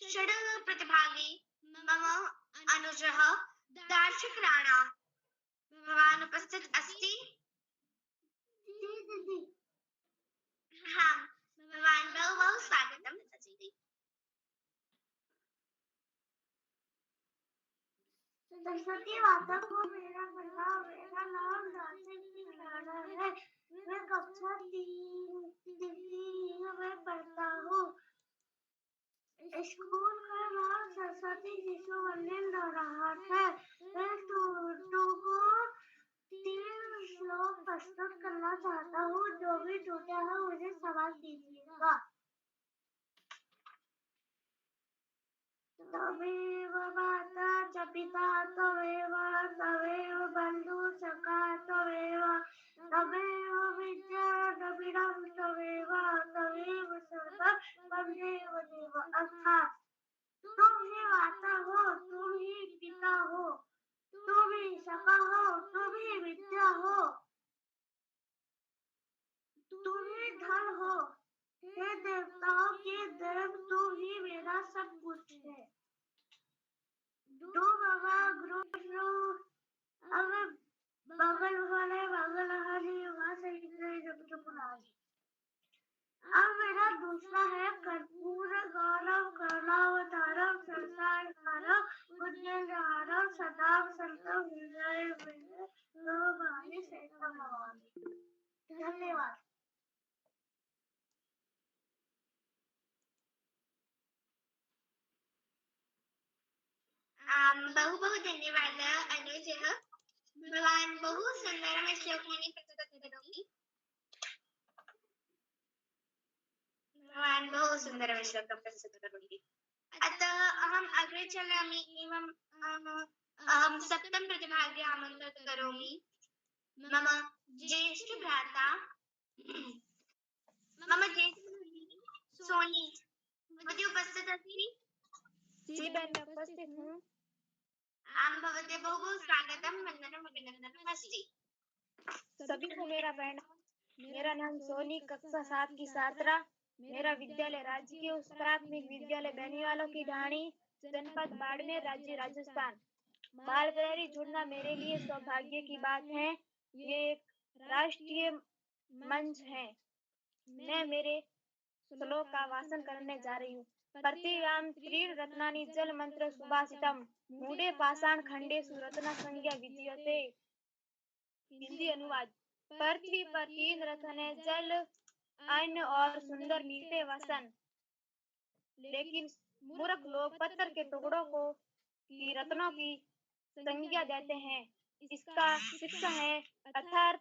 षड् प्रतिभागी मम अनुजः दार्शक राणा। भवान् उपस्थित अस्ति? जी दीदी। हाँ, भवान् बहु बहु स्वागतम् अस्ति। सरस्वती माता को मेरा प्रणाम। मेरा नाम दार्शनिक राणा है। मैं कक्षा 3 में पढ़ता हूँ। स्कूल का नाम सरस्वती शिशु मंदिर नौराहाट है। मैं टूटू को 3 श्लोक प्रस्तुत करना चाहता हूँ। जो भी टूटा है मुझे सवाल कीजिएगा। तमेव माता च पिता त्वमेव, तमेव बन्धुः सखा त्वमेव, तमेव विद्या द्रविणं त्वमेव, तमेव सर्वं त्वमेव देव। अर्थात तुम ही माता हो, तुम ही पिता हो, तुम ही सखा हो, तुम ही विद्या हो, तुम ही धन हो। हे देवताओं के देव, तुम ही मेरा सब कुछ है। अब बगल वाले बगल हरी वहाँ से अब मेरा दूसरा है कर्पूर गौरव करुणावतारम संसार कारम उद्यंजहारम सदा संतम हृदय भावी सहितम नमामि। धन्यवाद। बहु बहु धन्यवादः अनुजः। भवान् बहु सुन्दरं श्लोकानि प्रस्तुतं करोति। भवान् बहु सुन्दरं श्लोकं प्रस्तुतं करोति। अतः अहम् अग्रे चलामि एवम् अहं सप्तम प्रतिभागे आमन्त्रित करोमि मम ज्येष्ठ भ्राता मम ज्येष्ठ सोनी। भवती उपस्थित अस्ति? जी बहन, मैं उपस्थित हूँ। आम भवते बहु बहु स्वागतम वंदनम अभिनंदनम अस्ति। सभी को मेरा प्रणाम। मेरा नाम सोनी, कक्षा 7 की छात्रा। मेरा विद्यालय राजकीय उच्च प्राथमिक विद्यालय बेनीवालों की ढाणी, जनपद बाड़मेर, राज्य राजस्थान। बाल प्रहरी जुड़ना मेरे लिए सौभाग्य की बात है। ये एक राष्ट्रीय मंच है। मैं मेरे श्लोक का वाचन करने जा रही हूँ। प्रतियाम त्रीण रत्नानि जल मंत्र सुभाषितम मूढ़े पाषाण खंडेषु रत्न संज्ञा विद्यते। हिंदी अनुवाद। पृथ्वी पर 3 रत्न है, जल, अन्न और सुंदर मीठे वचन। लेकिन मूर्ख लोग पत्थर के टुकड़ों को की रत्नों की संज्ञा देते हैं। इसका शिक्षा है अर्थात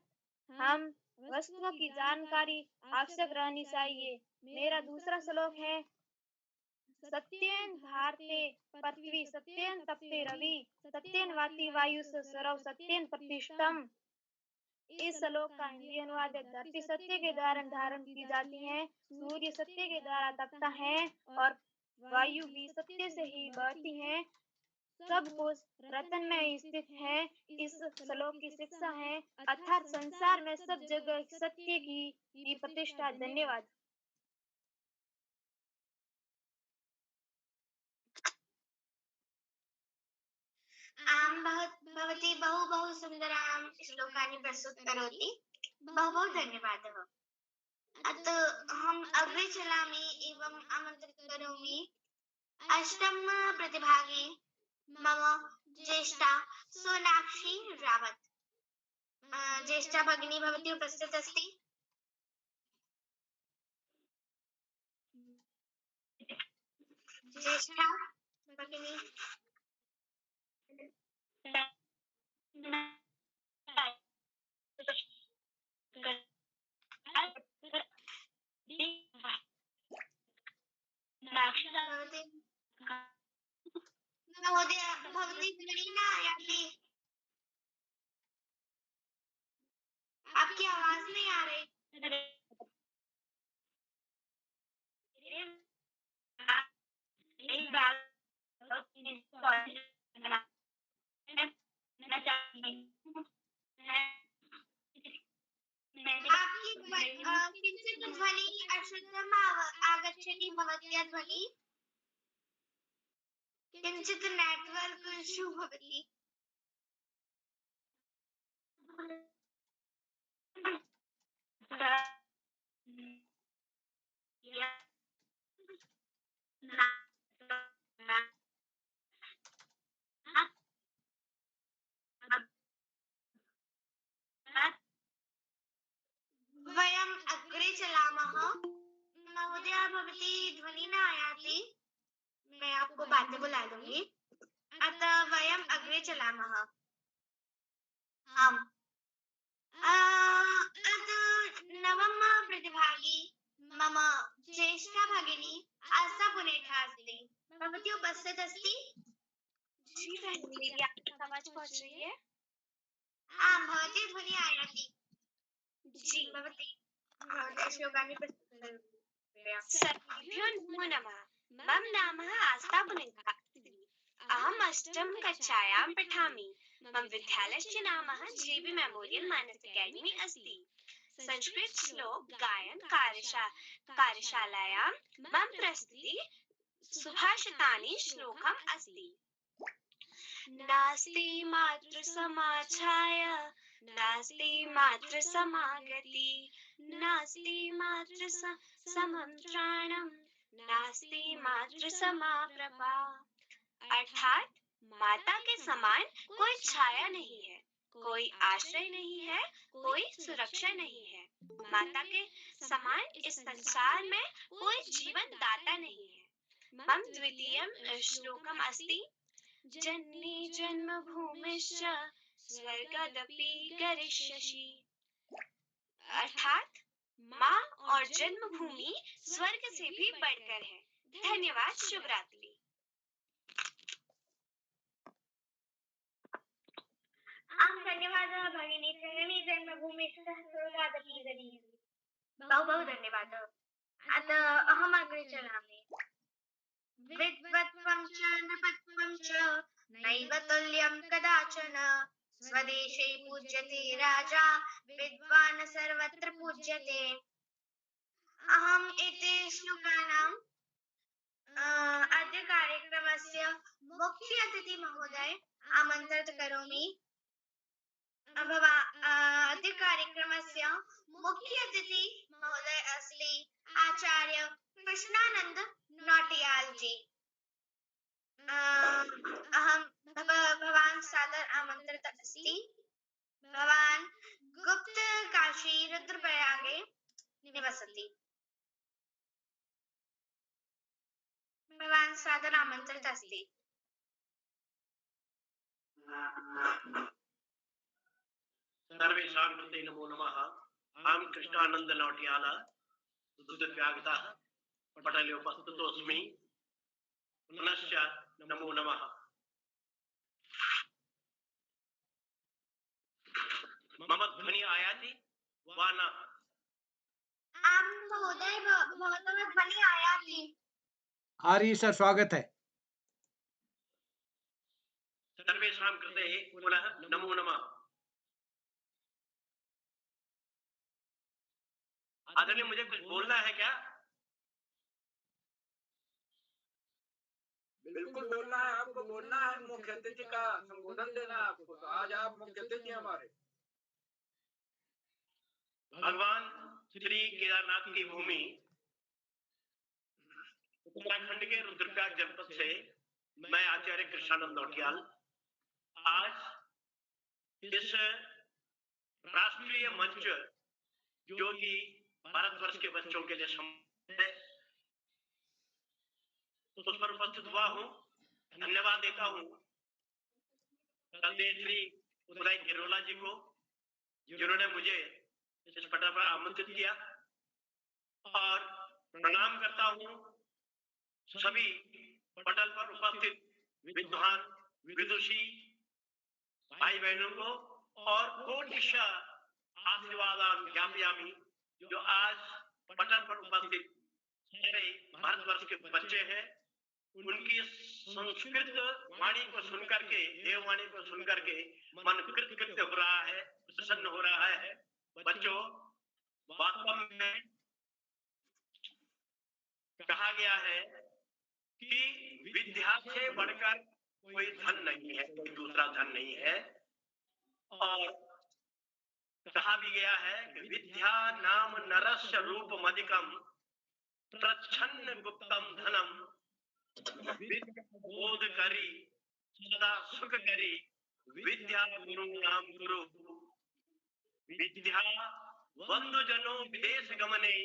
हम वस्तुओं की जानकारी आवश्यक रहनी चाहिए। मेरा दूसरा श्लोक है सत्येन धारते पृथ्वी, सत्येन तपते रवि, सत्येन वाति वायु सरव, सत्येन प्रतिष्ठम। इस श्लोक का हिंदी अनुवाद है धरती सत्य के द्वारा धारण की जाती है, सूर्य सत्य के द्वारा तपता है और वायु भी सत्य से ही बहती है। सब कुछ रतन में स्थित है। इस श्लोक की शिक्षा है अर्थात संसार में सब जगह सत्य की प्रतिष्ठा। धन्यवाद। भवती बहु बहु सुन्दरां श्लोकानि प्रस्तुत करोति। बहु बहु धन्यवादः। अतः अहम् अग्रे चलामि एवम् आमन्त्रित करोमि अष्टम प्रतिभागे मम ज्येष्ठा सोनाक्षी रावत। ज्येष्ठा भगिनी भवती उपस्थित अस्ति? ज्येष्ठा भगिनी महोदय भवती ध्वनि ना आती। आपकी आवाज नहीं आ रही। एक बार आपकी किञ्चित् ध्वनिः अशुद्धम् आगच्छति भवत्याः ध्वनिः। किञ्चित् नेट्वर्क् इश्यू भवति। वयम् अग्रे चलामः। महोदया भवती ध्वनिः न आयाति। मैं आपको बाद में बुला दूंगी। अतः वयम् अग्रे चलामः। आम्। नवम प्रतिभागी मम ज्येष्ठा भगिनी आस्था पुनेठा अस्ति। भवती उपस्थित अस्ति? जी भगिनी, आपकी आवाज पहुंच रही है? आम्, भवती ध्वनि आयाति। जी, भवती श्लोकानि प्रस्तुतं। सर्वेभ्यो नमो नमः। मम नाम आस्था पुनेठा अस्ति। अहम् अष्टम कक्षायां पठामि। मम विद्यालयस्य नाम JB मेमोरियल मानस अकादमी अस्ति। संस्कृत श्लोक गायन कार्यशालायां मम प्रस्तुति सुभाषितानि श्लोकम् अस्ति। नास्ति मात्र समाचाय नास्ति मात्र समागति नास्ति मात्र समंत्राणम नास्ति मात्र समाप्रभा। अर्थात माता के समान कोई छाया नहीं है, कोई आश्रय नहीं है, कोई सुरक्षा नहीं है। माता के समान इस संसार में कोई जीवन दाता नहीं है। मम द्वितीयं श्लोकम् अस्ति। जननी जन्मभूमिश्च स्वर्गदपि गरिष्यसि। अर्थात माँ और जन्मभूमि स्वर्ग से भी बढ़कर है। धन्यवाद। शुभ रात्रि। धन्यवादः भगिनी। जननी जन्मभूमिश्च स्वर्गदपि गरिष्यसि। बहु धन्यवादः। अतः अहम् अग्रे चलामि। विद्वत्त्वं च नृपत्वं च नैव तुल्यं कदाचन। स्वदेशे पूज्यते राजा विद्वान् सर्वत्र पूज्यते। अहम् एते श्लोकानां अद्य कार्यक्रमस्य मुख्य अतिथि महोदय आमन्त्रित करोमि। अद्य कार्यक्रमस्य मुख्य अतिथि महोदय अस्ति आचार्य कृष्णानंद नौटियाल जी। भवान् सादर आमन्त्रित अस्ति। भवान् गुप्त काशी रुद्रप्रयागे निवसति। भवान् सादर आमन्त्रित अस्ति। सर्वेषां कृते नमो नमः। अहं कृष्णानंद नौटियाल रुद्रप्रयागतः पटले उपस्थितोऽस्मि। पुनश्च नमो नमः। मम ध्वनि आयाति वा न? आम् महोदय, भवतः ध्वनि आयाति। आ रही सर, स्वागत है। सर्वेषां कृते पुनः नमो नमः। आदरणीय, मुझे कुछ बोलना है क्या? बिल्कुल बोलना है, आपको बोलना है। मुख्य अतिथि का संबोधन देना है आपको। तो आज आप मुख्य अतिथि हमारे। भगवान श्री केदारनाथ की भूमि उत्तराखंड के रुद्रप्रयाग जनपद से मैं आचार्य कृष्णानंद नौटियाल आज इस राष्ट्रीय मंच जो कि भारतवर्ष के बच्चों के लिए है उस पर उपस्थित हुआ हूँ। धन्यवाद देता हूँ श्री उदय गिरोला जी को, जिन्होंने मुझे इस पटल पर आमंत्रित किया, और प्रणाम करता हूँ सभी पटल पर उपस्थित विद्वान विदुषी भाई बहनों को और कोटिश आशीर्वादान ज्ञापयामि, जो आज पटल पर उपस्थित सारे भारतवर्ष के बच्चे हैं, उनकी संस्कृत वाणी को सुनकर के, देववाणी को सुनकर के मन कृतकृत्य हो रहा है, प्रसन्न हो रहा है। बच्चों, वास्तव में कहा गया है कि विद्या से बढ़कर कोई धन नहीं है, कोई दूसरा धन नहीं है। और कहा भी गया है कि विद्या नाम नरस्य रूप मदिकम प्रच्छन्न गुप्तम धनम, विद्या बोध करी सदा सुख करी, विद्या गुरु नाम गुरु, विद्या बंधु जनों भेष गमने,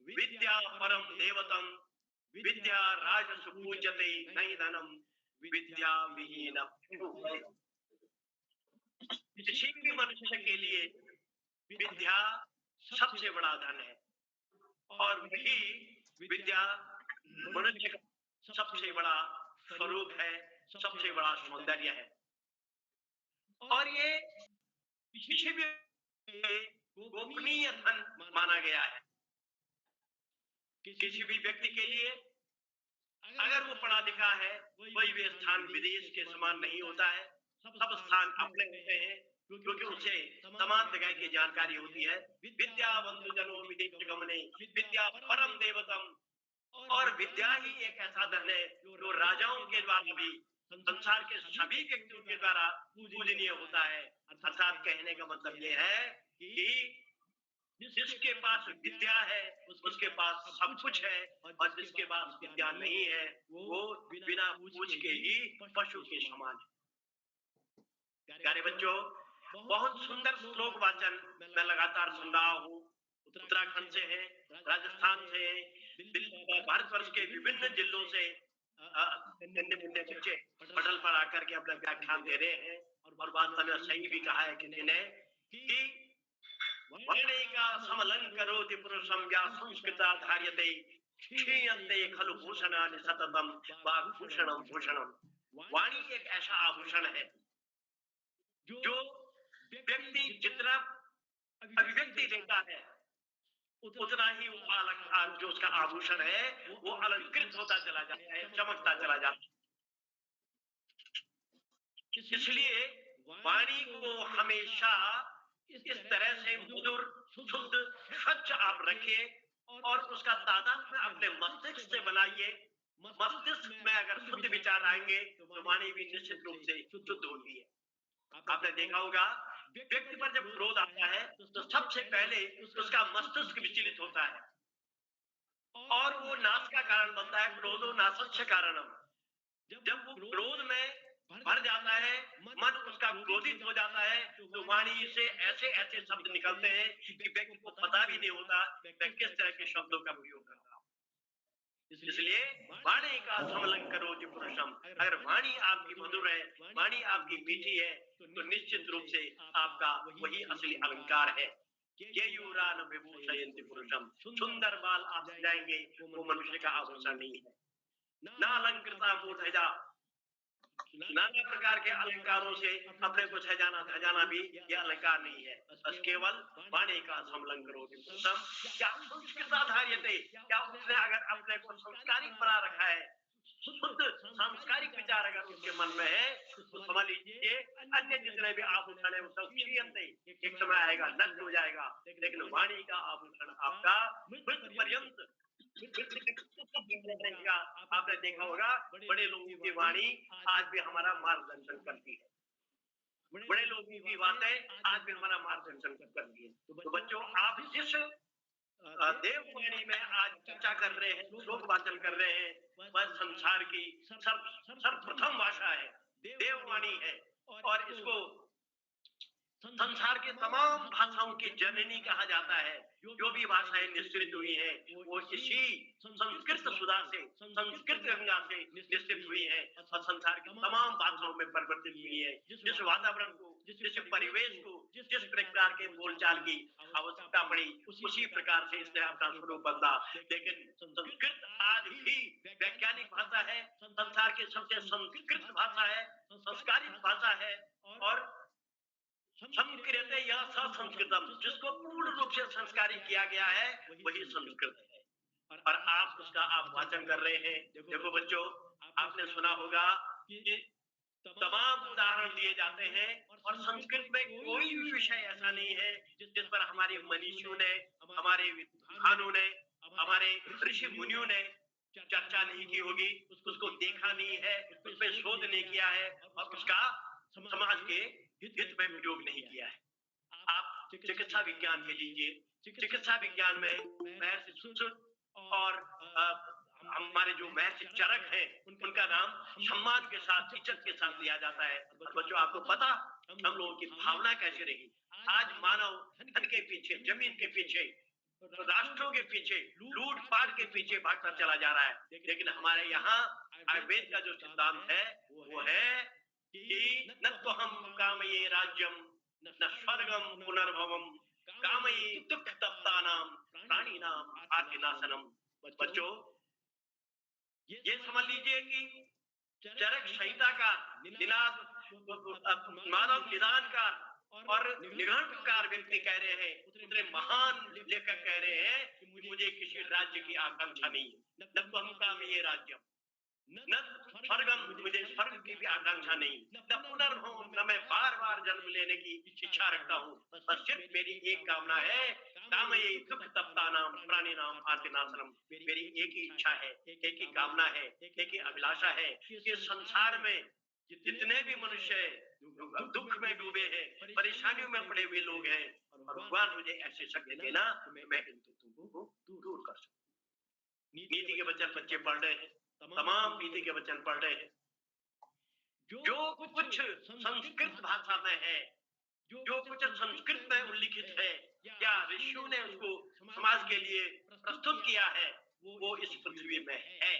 विद्या परम देवतम, विद्या राजसु पूज्यते नहीं धनम, विद्या विहीन। किसी भी मनुष्य के लिए विद्या सबसे बड़ा धन है, और वही विद्या मनुष्य का सबसे बड़ा स्वरूप है, सबसे बड़ा सौंदर्य है। और ये किसी भी गोपनीय धन माना गया है। किसी भी व्यक्ति के लिए अगर वो पढ़ा लिखा है, कोई भी स्थान विदेश के समान नहीं होता है, सब स्थान अपने होते हैं, क्योंकि उसे तमाम जगह की जानकारी होती है। विद्या बंधु जनों विदेश गमने, विद्या परम देवतम, और विद्या ही एक ऐसा धन है जो राजाओं के द्वारा भी, संसार के सभी व्यक्तियों के द्वारा पूजनीय होता है। अर्थात कहने का मतलब ये है कि जिसके पास विद्या है उसके पास सब कुछ है, और जिसके पास विद्या नहीं है वो बिना पूछ के ही पशु के समान है। प्यारे बच्चों, बहुत सुंदर श्लोक वाचन मैं लगातार सुन रहा हूँ। उत्तराखंड से है, राजस्थान से है, भारतवर्ष के विभिन्न जिलों से नन्हे बच्चे पटल पर आकर के अपना व्याख्यान दे रहे हैं। और वास्तव में सही भी कहा है किसी ने कि वर्णे का समलं करोति पुरुषं या संस्कृता धार्यते, क्षीयन्ते खलु भूषणानि सततम वाग्भूषणं भूषणं। वाणी एक ऐसा आभूषण है जो व्यक्ति जितना अभिव्यक्ति देता है उतना ही वो जो उसका आभूषण है वो अलंकृत होता चला जाता है, चमकता चला जाता है। इसलिए वाणी को हमेशा इस तरह से मधुर, शुद्ध, स्वच्छ आप रखिए और उसका तादात्म्य अपने मस्तिष्क से बनाइए। मस्तिष्क में अगर शुद्ध विचार आएंगे तो वाणी भी निश्चित रूप से शुद्ध होती है। आपने देखा होगा व्यक्ति पर जब क्रोध आता है तो सबसे पहले उसका मस्तिष्क विचलित होता है और वो नाश का कारण बनता है। क्रोधो नाशस्य कारणम। जब वो क्रोध में भर जाता है, मन उसका क्रोधित हो जाता है, तो वाणी से ऐसे ऐसे शब्द निकलते हैं कि व्यक्ति को पता भी नहीं होता मैं किस तरह के शब्दों का प्रयोग कर रहा हूं। इसलिए वाणी का समलं करोति पुरुषम। अगर वाणी आपकी मधुर है, वाणी आपकी मीठी है, तो निश्चित रूप से आपका वही असली अलंकार है। केयूरान विभूषयन्ति पुरुषम। सुंदर बाल आप सजाएंगे वो मनुष्य का आभूषण नहीं है। ना अलंकृता मूढ़जा। नाना प्रकार के अलंकारों से अपने को सजाना धजाना भी यह अलंकार नहीं है, बस केवल वाणी का समलं करोति पुरुषम। क्या संस्कृताधार्यते, क्या उसने अगर अपने को संस्कारिक बना रखा है, शुद्ध सांस्कारिक विचार अगर उसके मन में है, तो समझ लीजिए अन्य जितने भी आभूषण है वो सब क्षीयन्ते, एक समय आएगा नष्ट हो जाएगा, लेकिन वाणी का आभूषण आपका मृत्यु पर्यंत रहेगा। आपने देखा होगा बड़े लोगों की वाणी आज भी हमारा मार्गदर्शन करती है, बड़े लोगों की बातें आज भी हमारा मार्गदर्शन करती है। तो बच्चों, आप जिस देववाणी में आज चर्चा कर रहे हैं, श्लोक वाचन कर रहे हैं, वह संसार की सर्वप्रथम भाषा है, देववाणी है। और इसको संसार के तमाम भाषाओं की जननी कहा जाता है। जो भी भाषाएं निश्चित हुई हैं वो इसी संस्कृत सुधा से, संस्कृत गंगा से निश्चित हुई है और संसार की तमाम भाषाओं में परिवर्तित हुई है। जिस वातावरण को, जिस परिवेश को, जिस प्रकार के बोलचाल की आवश्यकता पड़ी, उसी प्रकार से इसने अपना स्वरूप बदला। लेकिन संस्कृत आज भी वैज्ञानिक भाषा है, संसार की सबसे संस्कृत भाषा है। संस्कारित भाषा है और संस्कृत या संस्कृतम, जिसको पूर्ण रूप से संस्कारित किया गया है वही संस्कृत है। और आप उसका आप वाचन कर रहे हैं। देखो बच्चों, आपने सुना होगा कि तमाम उदाहरण दिए जाते हैं और संस्कृत में कोई भी विषय ऐसा नहीं है जिस पर हमारे मनीषियों ने, हमारे विद्वानों ने, हमारे ऋषि मुनियों ने चर्चा नहीं की होगी, उसको देखा नहीं है, उस पर शोध नहीं किया है और उसका समाज के हित में प्रयोग नहीं किया है। आप चिकित्सा विज्ञान के लीजिए, चिकित्सा विज्ञान में महर्षि सुश्रुत और हमारे जो महर्षि चरक हैं, उनका नाम सम्मान के साथ, इज्जत के साथ लिया जाता है। और बच्चों, आपको पता हम लोगों की भावना कैसे रही? आज मानव धन के पीछे, जमीन के पीछे, राष्ट्रों के पीछे, लूट पाट के पीछे भागता चला जा रहा है। लेकिन हमारे यहाँ आयुर्वेद का जो सिद्धांत है वो है कि न तो हम कामये राज्यम न स्वर्गम पुनर्भवम कामये दुख तप्तानाम प्राणिनाम आर्तिनाशनम। बच्चों, ये समझ लीजिए कि चरक संहिता का निनाद, मानव निदान का और निघंटकार व्यक्ति कह रहे हैं, उतने महान लेखक कह रहे हैं कि मुझे किसी राज्य की आकांक्षा नहीं है, न तो हम काम ये राज्य, न स्वर्गम, मुझे स्वर्ग की भी आकांक्षा नहीं, न पुनर्भव, न मैं बार बार जन्म लेने की इच्छा रखता हूँ। बस सिर्फ मेरी एक कामना है, काम ये दुख तप्ता नाम प्राणी नाम आर्तिनाशनम। मेरी एक ही इच्छा है, एक ही कामना है, एक ही अभिलाषा है कि संसार में जितने भी मनुष्य दुख में डूबे हैं, परेशानियों में पड़े हुए लोग हैं, और भगवान मुझे ऐसे शक्ति देना कि मैं इन दुखों को दूर कर सकूं। नीति के वचन बच्चे पढ़ रहे हैं, तमाम नीति के वचन पढ़ रहे हैं। जो कुछ संस्कृत भाषा में है, जो कुछ संस्कृत में उल्लिखित है या ऋषियों ने उसको समाज के लिए प्रस्तुत किया है, वो इस पृथ्वी में है।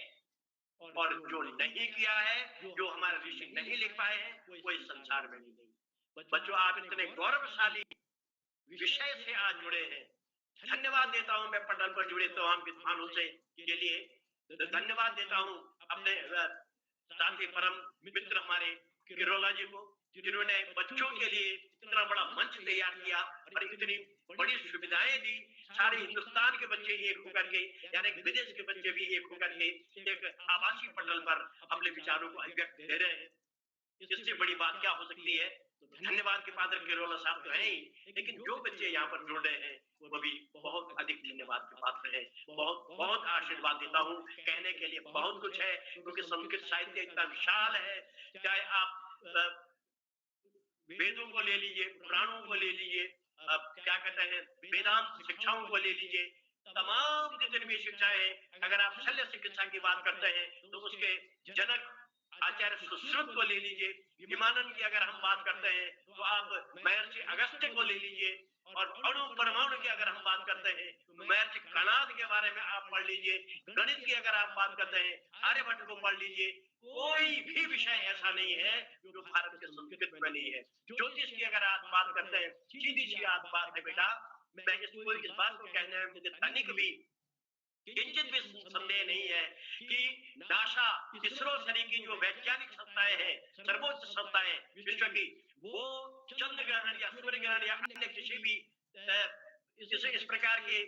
और जो नहीं किया है, जो हमारे ऋषि नहीं लिख पाए हैं, वो इस संसार में नहीं। बच्चों, आप इतने गौरवशाली विषय से आज जुड़े हैं। धन्यवाद देता हूं मैं पटल पर जुड़े तमाम विद्वानों से के लिए। धन्यवाद देता हूं अपने साथी परम मित्र हमारे किरोला जी को, जिन्होंने बच्चों के लिए इतना बड़ा मंच तैयार किया और इतनी बड़ी सुविधाएं दी। सारे हिंदुस्तान के बच्चे एक होकर के, यानी विदेश के बच्चे भी एक होकर के एक आवासीय पटल पर अपने विचारों को अभिव्यक्त दे रहे हैं। इससे बड़ी बात क्या हो सकती है? धन्यवाद के पात्र किरोला साहब तो है ही, लेकिन जो बच्चे यहाँ पर जुड़ रहे हैं वो भी बहुत अधिक धन्यवाद के पात्र है। बहुत बहुत आशीर्वाद देता हूँ। कहने के लिए बहुत कुछ है, क्योंकि संस्कृत साहित्य इतना विशाल है। चाहे आप वेदों को ले लीजिए, पुराणों को ले लीजिए, क्या कहते हैं, वेदांत शिक्षाओं को ले लीजिए, तमाम जितनी भी शिक्षाएं हैं, अगर आप शल्य चिकित्सा की बात करते हैं तो उसके जनक आचार्य सुश्रुत को ले लीजिए। विमानन की अगर हम बात करते हैं तो आप महर्षि अगस्त्य को ले लीजिए, और अणु परमाणु की अगर हम बात करते हैं तो महर्षि कणाद के बारे में आप पढ़ लीजिए। गणित की अगर आप बात करते हैं, आर्यभट्ट को पढ़ लीजिए। कोई भी विषय ऐसा नहीं है जो भारत के संस्कृत में नहीं है। ज्योतिष की अगर आप बात करते हैं, सीधी सी बात है बेटा, मैं इस बात को कहने में मुझे तनिक भी किंचित भी संदेह नहीं है कि नासा, इसरो सरी की जो वैज्ञानिक संस्थाएं हैं, सर्वोच्च संस्थाएं विश्व की, वो चंद्र ग्रहण या सूर्य ग्रहण या अन्य किसी भी इस प्रकार के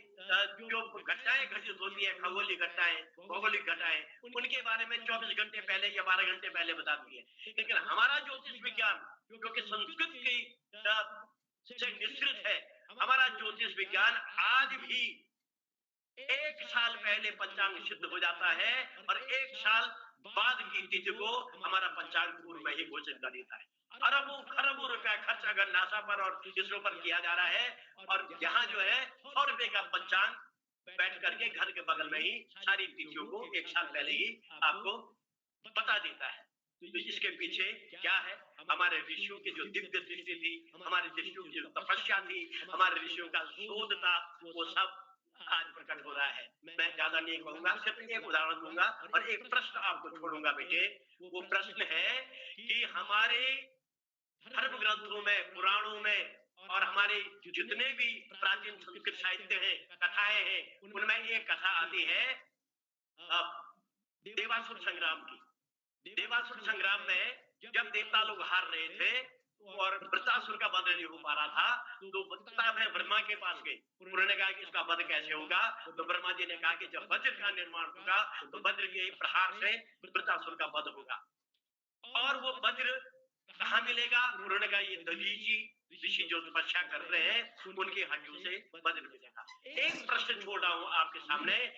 जो घटनाएं घटित होती है, खगोलीय घटनाएं, भौगोलिक घटनाएं, उनके बारे में 24 घंटे पहले या 12 घंटे पहले बताती है। लेकिन हमारा ज्योतिष विज्ञान, जो कि संस्कृत की से निश्चित है, हमारा ज्योतिष विज्ञान आज भी 1 साल पहले पंचांग सिद्ध हो जाता है और 1 साल बाद की तिथि को हमारा पंचांग पूर्व में ही घोषित कर देता है। अरबों खरबों रुपया खर्च अगर नासा पर और इसरो पर किया जा रहा है, और यहाँ जो है 100 रुपए का पंचांग बैठ करके घर के बगल में ही सारी तिथियों को 1 साल पहले ही आपको बता देता है। तो इसके पीछे क्या है? हमारे ऋषियों की जो दिव्य दृष्टि थी, हमारे ऋषियों की जो तपस्या थी, हमारे ऋषियों का शोध था, वो सब आज प्रकट हो रहा है। मैं ज्यादा नहीं कहूंगा, सिर्फ एक उदाहरण दूंगा और एक प्रश्न आपको छोड़ूंगा बेटे। वो प्रश्न है कि हमारे धर्म ग्रंथों में, पुराणों में और हमारे जितने भी प्राचीन संस्कृत साहित्य हैं, कथाएं हैं, उनमें एक कथा आती है देवासुर संग्राम की। देवासुर संग्राम में जब देवता लोग हार रहे थे और वृत्रासुर का वध नहीं हो पा रहा था, तो किताब है ब्रह्मा के पास गए। उन्होंने कहा कि इसका वध कैसे होगा? तो ब्रह्मा जी ने कहा कि जब वज्र का निर्माण होगा तो वज्र के प्रहार से वृत्रासुर का वध होगा। और वो वज्र कहाँ मिलेगा? उन्होंने कहा ये दधीची ऋषि जो तपस्या कर रहे हैं उनकी हड्डियों से वज्र मिलेगा। एक प्रश्न छोड़ रहा हूं आपके सामने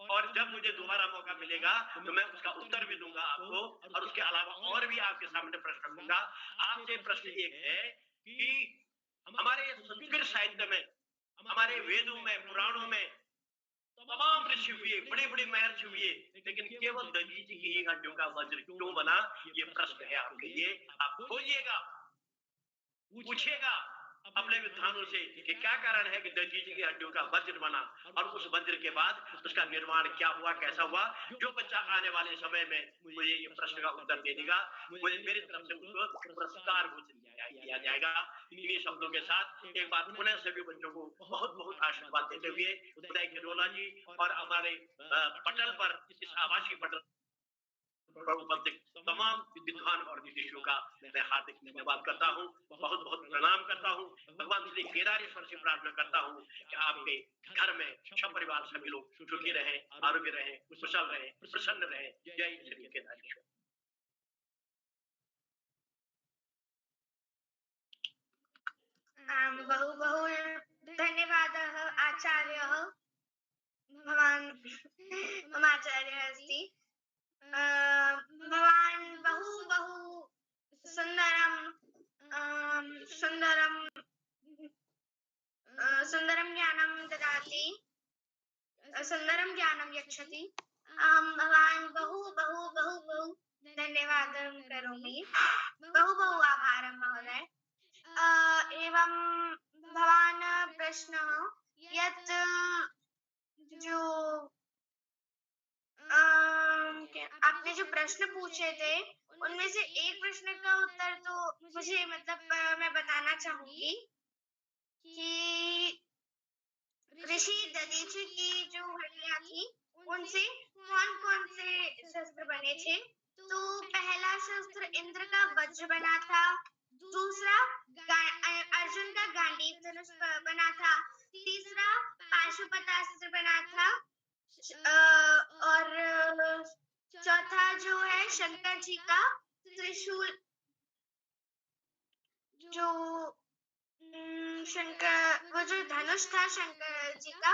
और जब मुझे दोबारा मौका मिलेगा तो मैं उसका उत्तर भी दूंगा आपको, और उसके अलावा और भी आपके सामने प्रश्न रखूंगा। आपसे प्रश्न एक है कि हमारे संस्कृत साहित्य में, हमारे वेदों में, पुराणों में तमाम ऋषि हुए, बड़े बड़े महर्षि हुए, लेकिन केवल दधीचि की ही हड्डियों का वज्र क्यों बना? ये प्रश्न है आपके लिए। आप खोजिएगा, पूछिएगा अपने विद्वानों से कि क्या कारण है कि दधीचि की हड्डियों का वज्र बना, और उस वज्र के बाद उसका निर्माण क्या हुआ, कैसा हुआ। जो बच्चा आने वाले समय में मुझे ये प्रश्न का उत्तर दे देगा, मुझे मेरी तरफ से उसको पुरस्कार घोषित किया जाएगा। इन्हीं शब्दों के साथ एक बार पुनः सभी बच्चों को बहुत बहुत आशीर्वाद देते हुए उदय खिरोला जी और हमारे पटल पर, इस आवासीय पटल पर उपस्थित तमाम विद्वान और विदेशियों का मैं हार्दिक धन्यवाद करता हूँ, बहुत बहुत प्रणाम करता हूँ। भगवान श्री केदारेश्वर से प्रार्थना करता हूँ कि आपके घर में सपरिवार सभी लोग सुखी रहें, आरोग्य रहें, कुशल रहें, प्रसन्न रहें। जय श्री केदारेश्वर। बहु बहु धन्यवादः आचार्यः भवान् मम आचार्यः अस्ति। भवान् बहु बहु सुन्दरं ज्ञानं ददाति, सुन्दरं ज्ञानं यच्छति। भवान् बहु बहु बहु बहु धन्यवादं करोमि, बहु बहु आभारं महोदय। एवं भवान् प्रश्नः यत् जो आपने जो प्रश्न पूछे थे उनमें से एक प्रश्न का उत्तर तो मुझे मैं बताना चाहूंगी कि ऋषि दधीचि की जो हड्डियां थी उनसे कौन कौन से शस्त्र बने थे। तो पहला शस्त्र इंद्र का वज्र बना था, दूसरा अर्जुन का गांडीव धनुष बना था, तीसरा पाशुपतास्त्र बना था, और चौथा जो है शंकर जी का त्रिशूल, जो वो जो धनुष था शंकर जी का,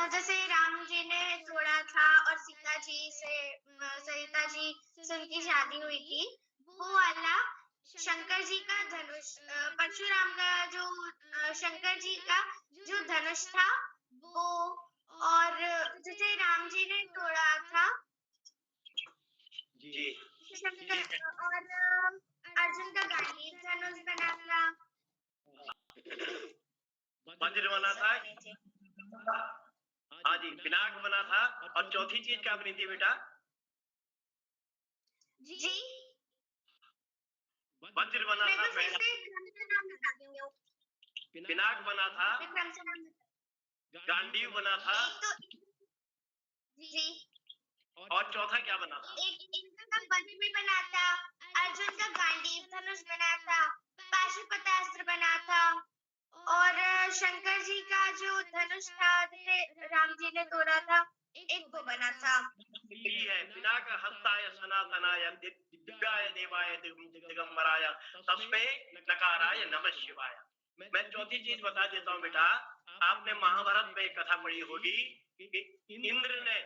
जैसे राम जी ने तोड़ा था और सीता जी से उनकी शादी हुई थी, वो वाला शंकर जी का धनुष, परशुराम का जो शंकर जी का जो धनुष था वो, और जैसे राम जी ने तोड़ा था जी, शंकर, और अर्जुन का गांडीव धनुष बना था, वज्र बना था, हाँ जी, पिनाक बना था, और चौथी चीज क्या बनी थी बेटा? जी वज्र बना था, पिनाक बना था, गांडीव बना था, जी, और चौथा क्या बना था? इंद्र का वज्र भी बना था, अर्जुन का गांडीव धनुष बना था, पाशुपतास्त्र बना था, और शंकर जी का जो धनुष था जिसे राम जी ने तोड़ा था एक वो बना था। यही है, पिनाक हस्ताय सनातनाय दिव्याय देवाय दिगंबराय तस्मै नकाराय नमः शिवाय। मैं चौथी चीज बता देता हूँ बेटा, आपने महाभारत में एक कथा पढ़ी होगी कि इंद्र ने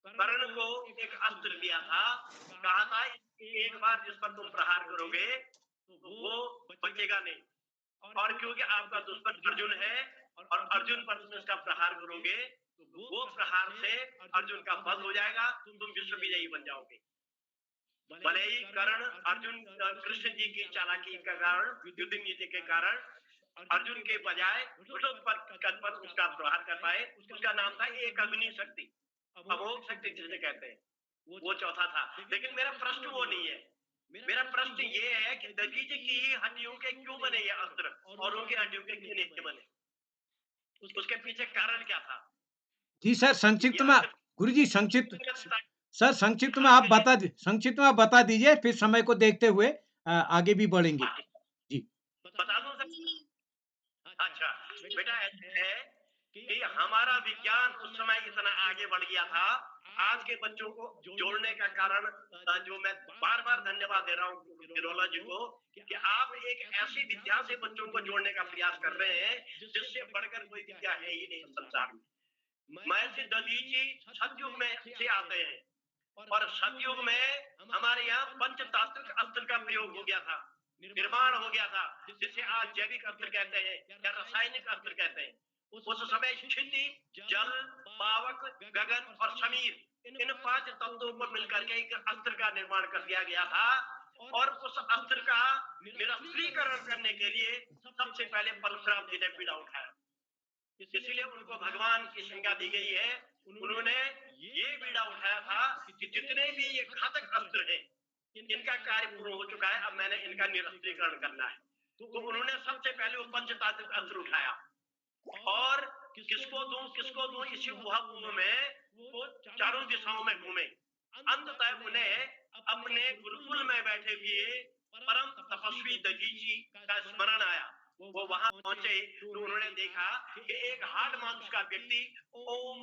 कर्ण को एक अस्त्र दिया था, कहा था एक बार जिस पर तुम प्रहार करोगे तो वो बचेगा नहीं, और क्योंकि आपका दुश्मन अर्जुन है और अर्जुन पर तुम इसका प्रहार करोगे तो वो प्रहार से अर्जुन का वध हो जाएगा, तुम विश्व विजयी बन जाओगे। भले ही कर्ण अर्जुन कृष्ण जी की चालाकी के कारण, युद्ध नीति के कारण अर्जुन के बजाय पर उसका प्रहार कर पाए, उसका नाम था एक अग्नि शक्ति, अमोघ शक्ति जिसे कहते हैं, वो चौथा था। लेकिन मेरा प्रश्न वो नहीं है, मेरा प्रश्न ये है कि दधीचि की हड्डियों के क्यों बने ये अस्त्र और उनकी हड्डियों के क्यों नहीं बने, उसके पीछे कारण क्या था? जी सर, संक्षिप्त में गुरुजी संक्षिप्त सर संक्षिप्त में आप बता दीजिए, फिर समय को देखते हुए आगे भी बढ़ेंगे। जी। बता दूं सर? अच्छा, बेटा ऐसा है कि हमारा विज्ञान उस समय इतना आगे बढ़ गया था, आज के बच्चों को जोड़ने का कारण जो मैं बार-बार धन्यवाद दे रहा हूँ गिरोला जी को, कि आप एक ऐसी विद्या से बच्चों को जोड़ने का प्रयास कर रहे हैं, जिससे बढ़कर कोई विद्या है ही नहीं संसार में। महर्षि दधीची सतयुग में से आते हैं, और सतयुग में हमारे यहाँ पंचतात्विक अस्त्र का प्रयोग हो गया था, निर्माण हो गया था, जिसे आज जैविक अस्त्र कहते हैं या रासायनिक अस्त्र कहते हैं। उस समय क्षिति, जल, पावक, गगन और समीर, इन 5 तत्वों को मिलकर के एक अस्त्र का निर्माण कर दिया गया था, और उस अस्त्र का निरस्त्रीकरण करने के लिए सबसे पहले परशुराम जी ने बीड़ा उठाया। इसीलिए उनको भगवान की संज्ञा दी गई है। उन्होंने ये बीड़ा उठाया था कि जितने भी ये घातक अस्त्र हैं, इनका कार्य पूर्ण हो चुका है, अब मैंने इनका निरस्त्रीकरण करना है। तो उन्होंने सबसे पहले वो पंचतात्विक अस्त्र उठाया, और किसको दूं इसी ऊहा में वो चारों दिशाओं में घूमे। अंततः उन्हें अपने गुरुकुल में बैठे हुए परम तपस्वी दधीची का स्मरण आया। वो वहां पहुंचे तो उन्होंने देखा कि एक हाड़ मांस का व्यक्ति ओम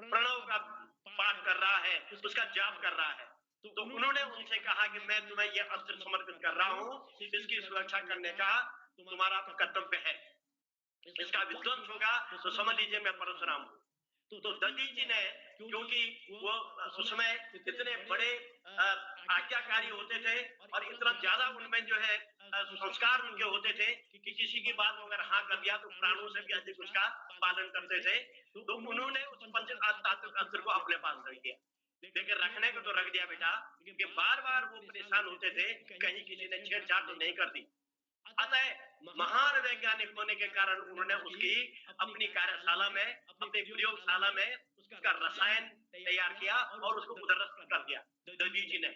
प्रणव का पाठ कर रहा है, उसका जाप कर रहा है। तो उन्होंने उनसे कहा कि मैं तुम्हें यह अस्त्र समर्पित कर रहा हूं, इसकी सुरक्षा करने का तुम्हारा कर्तव्य है। इसका विध्वंस होगा तो समझ लीजिए मैं परशुराम हूं। तो दधीची ने, क्योंकि वो उसमें इतने बड़े आज्ञाकारी होते थे और इतना ज्यादा उनमें जो है संस्कार उनके होते थे कि किसी की बात अगर हाँ कर दिया तो प्राणों से भी अधिक उसका पालन करते थे। तो उन्होंने उस पंचतात्विक अस्त्र को अपने पास रख दिया, लेकिन रखने को तो रख दिया बेटा, कि बार बार वो परेशान होते थे कहीं किसी ने छेड़छाड़ तो नहीं कर दी। अतः महान वैज्ञानिक होने के कारण उन्होंने उसकी अपनी कार्यशाला में, अपनी प्रयोगशाला में उसका रसायन तैयार किया और उसको उदरस्त कर दिया दधीची ने।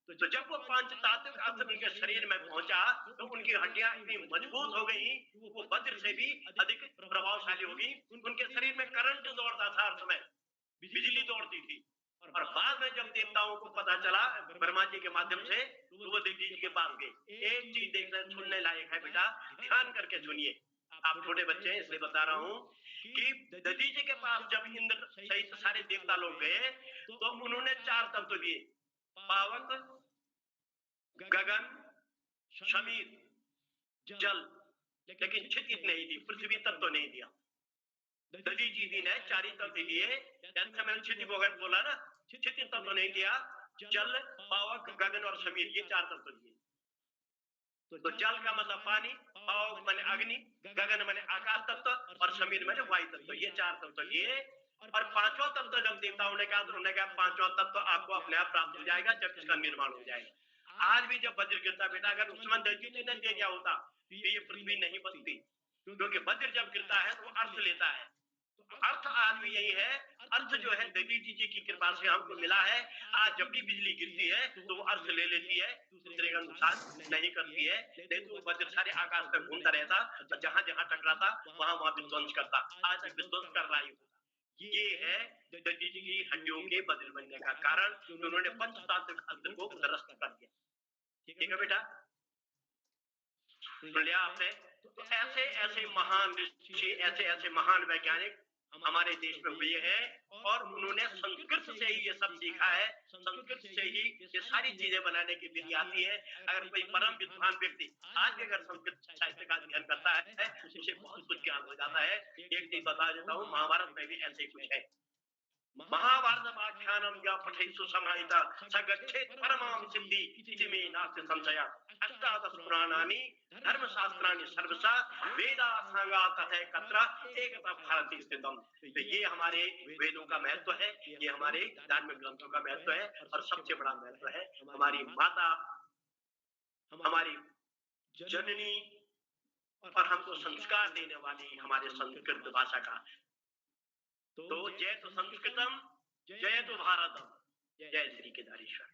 तो जब वो पंचतात्विक अस्त्र उनके शरीर में पहुंचा तो उनकी हड्डियां इतनी मजबूत हो गई, वो वज्र से भी अधिक प्रभावशाली हो गई। उनके शरीर में करंट दौड़ता था, हर समय बिजली दौड़ती थी। और बाद में जब देवताओं को पता चला ब्रह्मा जी के माध्यम से, तो वो देवी जी के पास गए। एक चीज देखना सुनने लायक है बेटा, ध्यान करके सुनिए। आप छोटे बच्चे हैं इसलिए बता रहा हूं कि दधीची के पास जब इंद्र सहित सारे देवता लोग गए तो उन्होंने 4 तत्व दिए, पावक, गगन, समीर, जल, लेकिन क्षितिज नहीं दी, पृथ्वी तत्व नहीं दिया। दधीची जी ने 4 ही तत्व दिए, जैसे मैंने क्षितिज बोला ना, क्षितिज तत्व नहीं दिया। जल, पावक, गगन और समीर, ये 4 तत्व दिए। तो जल का मतलब पानी, पावक माने अग्नि, गगन माने आकाश तत्व और समीर माने वायु तत्व, ये 4 तत्व दिए। और 5वां तत्व जब देवताओं ने कहा तो उन्होंने कहा 5वां तत्व आपको अपने आप प्राप्त हो जाएगा जब इसका निर्माण हो जाएगा। आज भी जब वज्र गिरता बेटा, अगर उस समय दधीची ने दे दिया होता तो ये पृथ्वी नहीं बचती, क्योंकि वज्र जब गिरता है तो वो अर्थ लेता है। तो अर्थ आज भी यही है, अर्थ जो है दधीची जी की कृपा से हमको मिला है। आज जब भी बिजली गिरती है तो वो अर्थ ले लेती है, दूसरे का नुकसान नहीं करती है। नहीं तो वज्र सारे आकाश में घूमता रहता और जहां जहां टकराता वहां वहां विध्वंस करता, आज तक विध्वंस कर रहा ही होता। ये है दधीची की हड्डियों के वज्र बनने का कारण, कि उन्होंने पंचतात्विक अस्त्र को उदरस्त कर दिया। ठीक है बेटा, सुन लिया आपने? तो ऐसे ऐसे महान ऋषि, ऐसे ऐसे महान वैज्ञानिक हमारे देश में हुए हैं, और उन्होंने संस्कृत से ही ये सब सीखा है। संस्कृत से ही ये सारी चीजें बनाने की विधि आती है। अगर कोई परम विद्वान व्यक्ति आज भी अगर संस्कृत साहित्य का अध्ययन करता है, उसे बहुत कुछ ज्ञान हो जाता है। एक चीज बता देता हूँ, महाभारत में भी ऐसे कुछ है। महाभारतमाख्यानं या पठेत्सु समाहिता स गच्छेत् परमां सिद्धि इति मे नास्ति संशयः। अष्टादश पुराणानि धर्मशास्त्राणि सर्वशः वेदाः साङ्गाः तथैकत्र एकतः भारती स्थितम्। तो ये हमारे वेदों का महत्व है, ये हमारे धार्मिक ग्रंथों का महत्व है, और सबसे बड़ा महत्व है हमारी माता, हमारी जननी और हमको संस्कार देने वाली हमारे संस्कृत भाषा का। तो जय तो संस्कृतम, जय तो भारतम, जय श्री केदारेश्वर।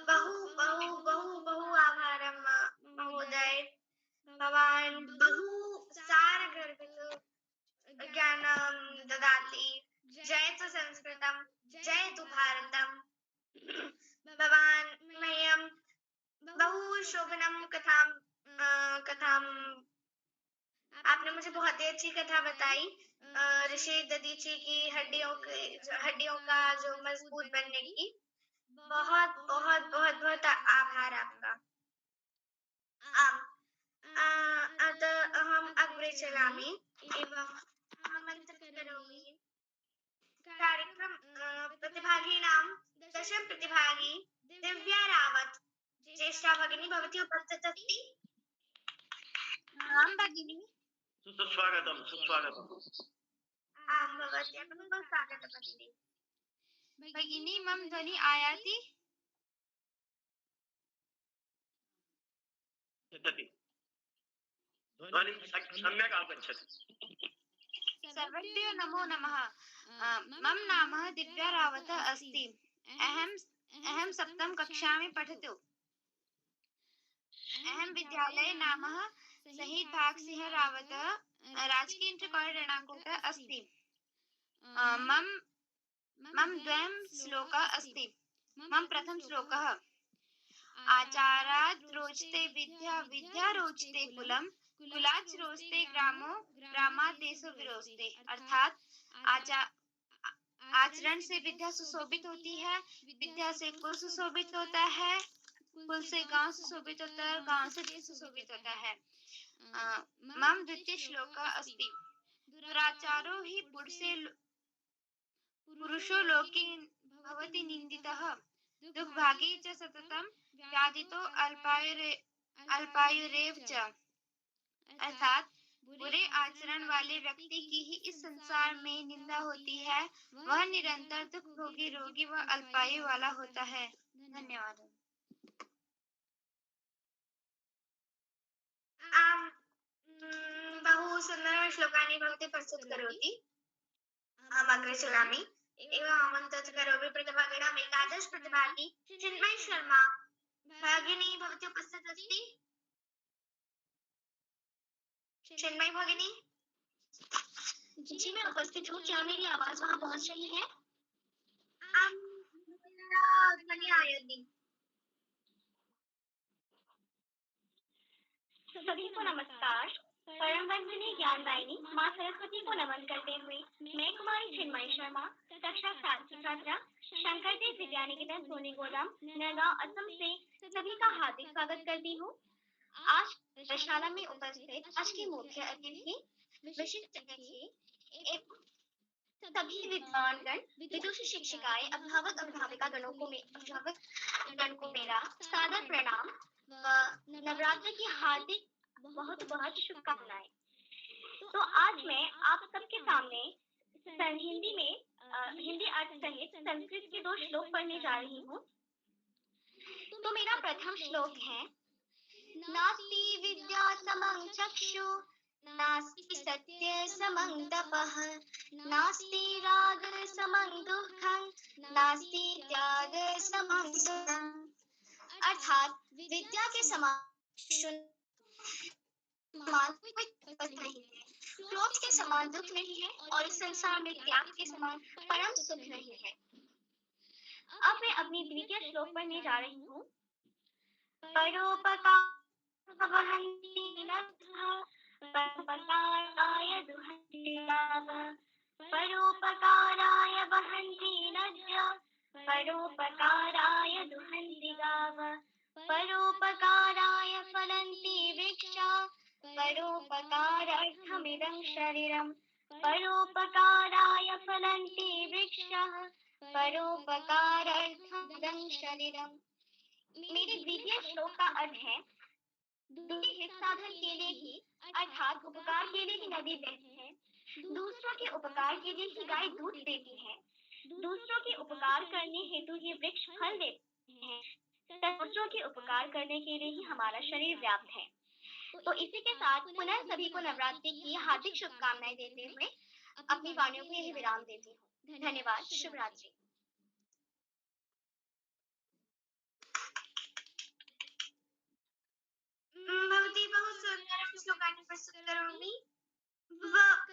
बहु बहु बहु बहु आभारम महोदय। भवान् बहु सारगर्भितो ज्ञानं ददाति। जयतु संस्कृतं, जयतु भारतम्। भवान् मह्यं बहु शोभनं कथां आपने मुझे बहुत ही अच्छी कथा बताई। ऋषि दधीची की हड्डियों का जो मजबूत बनने की। बहुत बहुत बहुत बहुत आभार आपका। अतः अहम् अग्रे चलामि एवं आमन्त्रित करोमि कार्यक्रम प्रतिभागिनां दश प्रतिभागी दिव्या रावत। ज्येष्ठा भगिनी भवती उपस्थिता अस्ति? आं भगिनी। सुस्वागतम् सुस्वागतम्। आं भवत्याः बहु स्वागतमस्ति। भगिनी मम ध्वनि आयाति? ध्वनिं सम्यक् आगच्छति। सर्वेभ्यो नमो नमः। मम नाम दिव्या रावत अस्ति। अहं सप्तम कक्षायां पठतु। अहं विद्यालये नाम शहीद भाग सिंह रावत राजकीय इंटर कॉलेज रणकोट अस्ति। मम द्वयं श्लोकः अस्ति। मम प्रथम श्लोकः आचारात् रोचते विद्या, विद्या रोचते कुलम, कुलात् रोचते ग्रामो, ग्रामात् देशो विरोचते। अर्थात आचरण से विद्या सुशोभित होती है, विद्या से कुल सुशोभित होता है, कुल से गांव सुशोभित होता है, गांव से देश सुशोभित होता है। मम द्वितीय श्लोकः अस्ति दुराचारो हि पुरुषो लोके भवति निंदितः, दुर्भागी च सततं व्याधितो अल्पायुरेव च। अर्थात बुरे आचरण वाले व्यक्ति की ही इस संसार में निंदा होती है, वह निरंतर दुख भोगी, रोगी व अल्पायु वाला होता है। धन्यवाद। बहु सुंदर श्लोकानि भवती प्रस्तुत करोति। अग्रे चलामि एवं आमन्त्रित करोमि प्रतिभागिनाम् एकादश प्रतिभागी चिन्मयी शर्मा भगिनी भवती उपस्थिता अस्ति? चिन्मयी भगिनी। जी मैं उपस्थित हूँ। क्या मेरी आवाज वहाँ पहुँच रही है? ध्वनि आयाति। सभी को नमस्कार। परम वंदनीय ज्ञानदायिनी माँ सरस्वती को नमन करते हुए मैं कुमारी चिन्मयी शर्मा कक्षा 7 की छात्रा शंकर देव विद्या निकेतन सोनी गोदाम नगांव असम से सभी का हार्दिक स्वागत करती हूँ। आज कार्यशाला में उपस्थित आज के मुख्य अतिथि विशिष्ट अतिथि सभी विद्वानगण, विदुषी शिक्षिकाएं, अभिभावक अभिभाविका गणों को मेरा सादर प्रणाम व नवरात्र की हार्दिक बहुत बहुत शुभकामनाएं। तो आज मैं आप सबके सामने हिंदी अर्थ सहित संस्कृत के 2 श्लोक पढ़ने जा रही हूँ। तो मेरा प्रथम श्लोक है नास्ति विद्या समं चक्षु, नास्ति सत्य समं तपः, नास्ति राग समं दुःखं, नास्ति त्याग समं सुखं। अर्थात विद्या के समान कोई तपस्या नहीं है, क्रोध के समान दुख नहीं है और इस संसार में त्याग के समान परम सुख नहीं है। अब मैं अपनी द्वितीय श्लोक पढ़ने जा रही हूँ। परोपकाराय दुहन्ति गाव, परोपकाराय वहन्ति नद्यः, परोपकाराय दुहन्ति गाव, परोपकाराय फलन्ति वृक्षाः, परोपकारार्थमिदं शरीरम्, परोपकाराय फलन्ति वृक्षाः, परोपकारार्थमिदं शरीरम्। मेरे द्वितीय श्लोक का अर्थ है दूसरे हित साधन के लिए ही अर्थात उपकार के लिए ही नदी बहती है, दूसरों के उपकार के लिए ही गाय दूध देती है, दूसरों के उपकार करने हेतु ही वृक्ष फल देते हैं, दूसरों के उपकार करने के लिए ही हमारा शरीर व्याप्त है। तो इसी के साथ पुनः सभी को नवरात्रि की हार्दिक शुभकामनाएं देते हुए अपनी वाणियों को यही विराम देती हूँ। धन्यवाद। शुभ रात्रि। भवती बहु सुन्दरं श्लोकानि प्रस्तुतकरोमि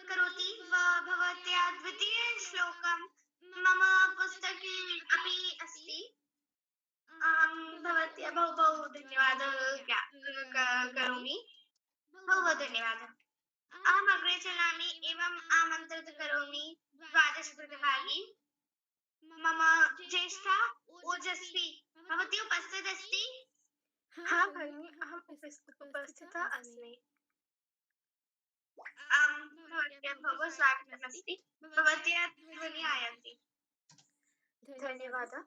करोति भवत्या द्वितीयश्लोकं मम पुस्तके अपि अस्ति। भवत्या बहु बहु धन्यवादः करोमि। बहु बहु धन्यवादः। अहम् अग्रे चलामि एवम् आमन्त्रित करोमि द्वादश प्रतिभागी। मम ज्येष्ठा ओजस्वी भवती उपस्थित अस्ति? हाँ भगिनी, अहम् उपस्थिता अस्मि। भवत्याः बहु स्वागतमस्ति। भवत्याः ध्वनिः आयाति। धन्यवादः।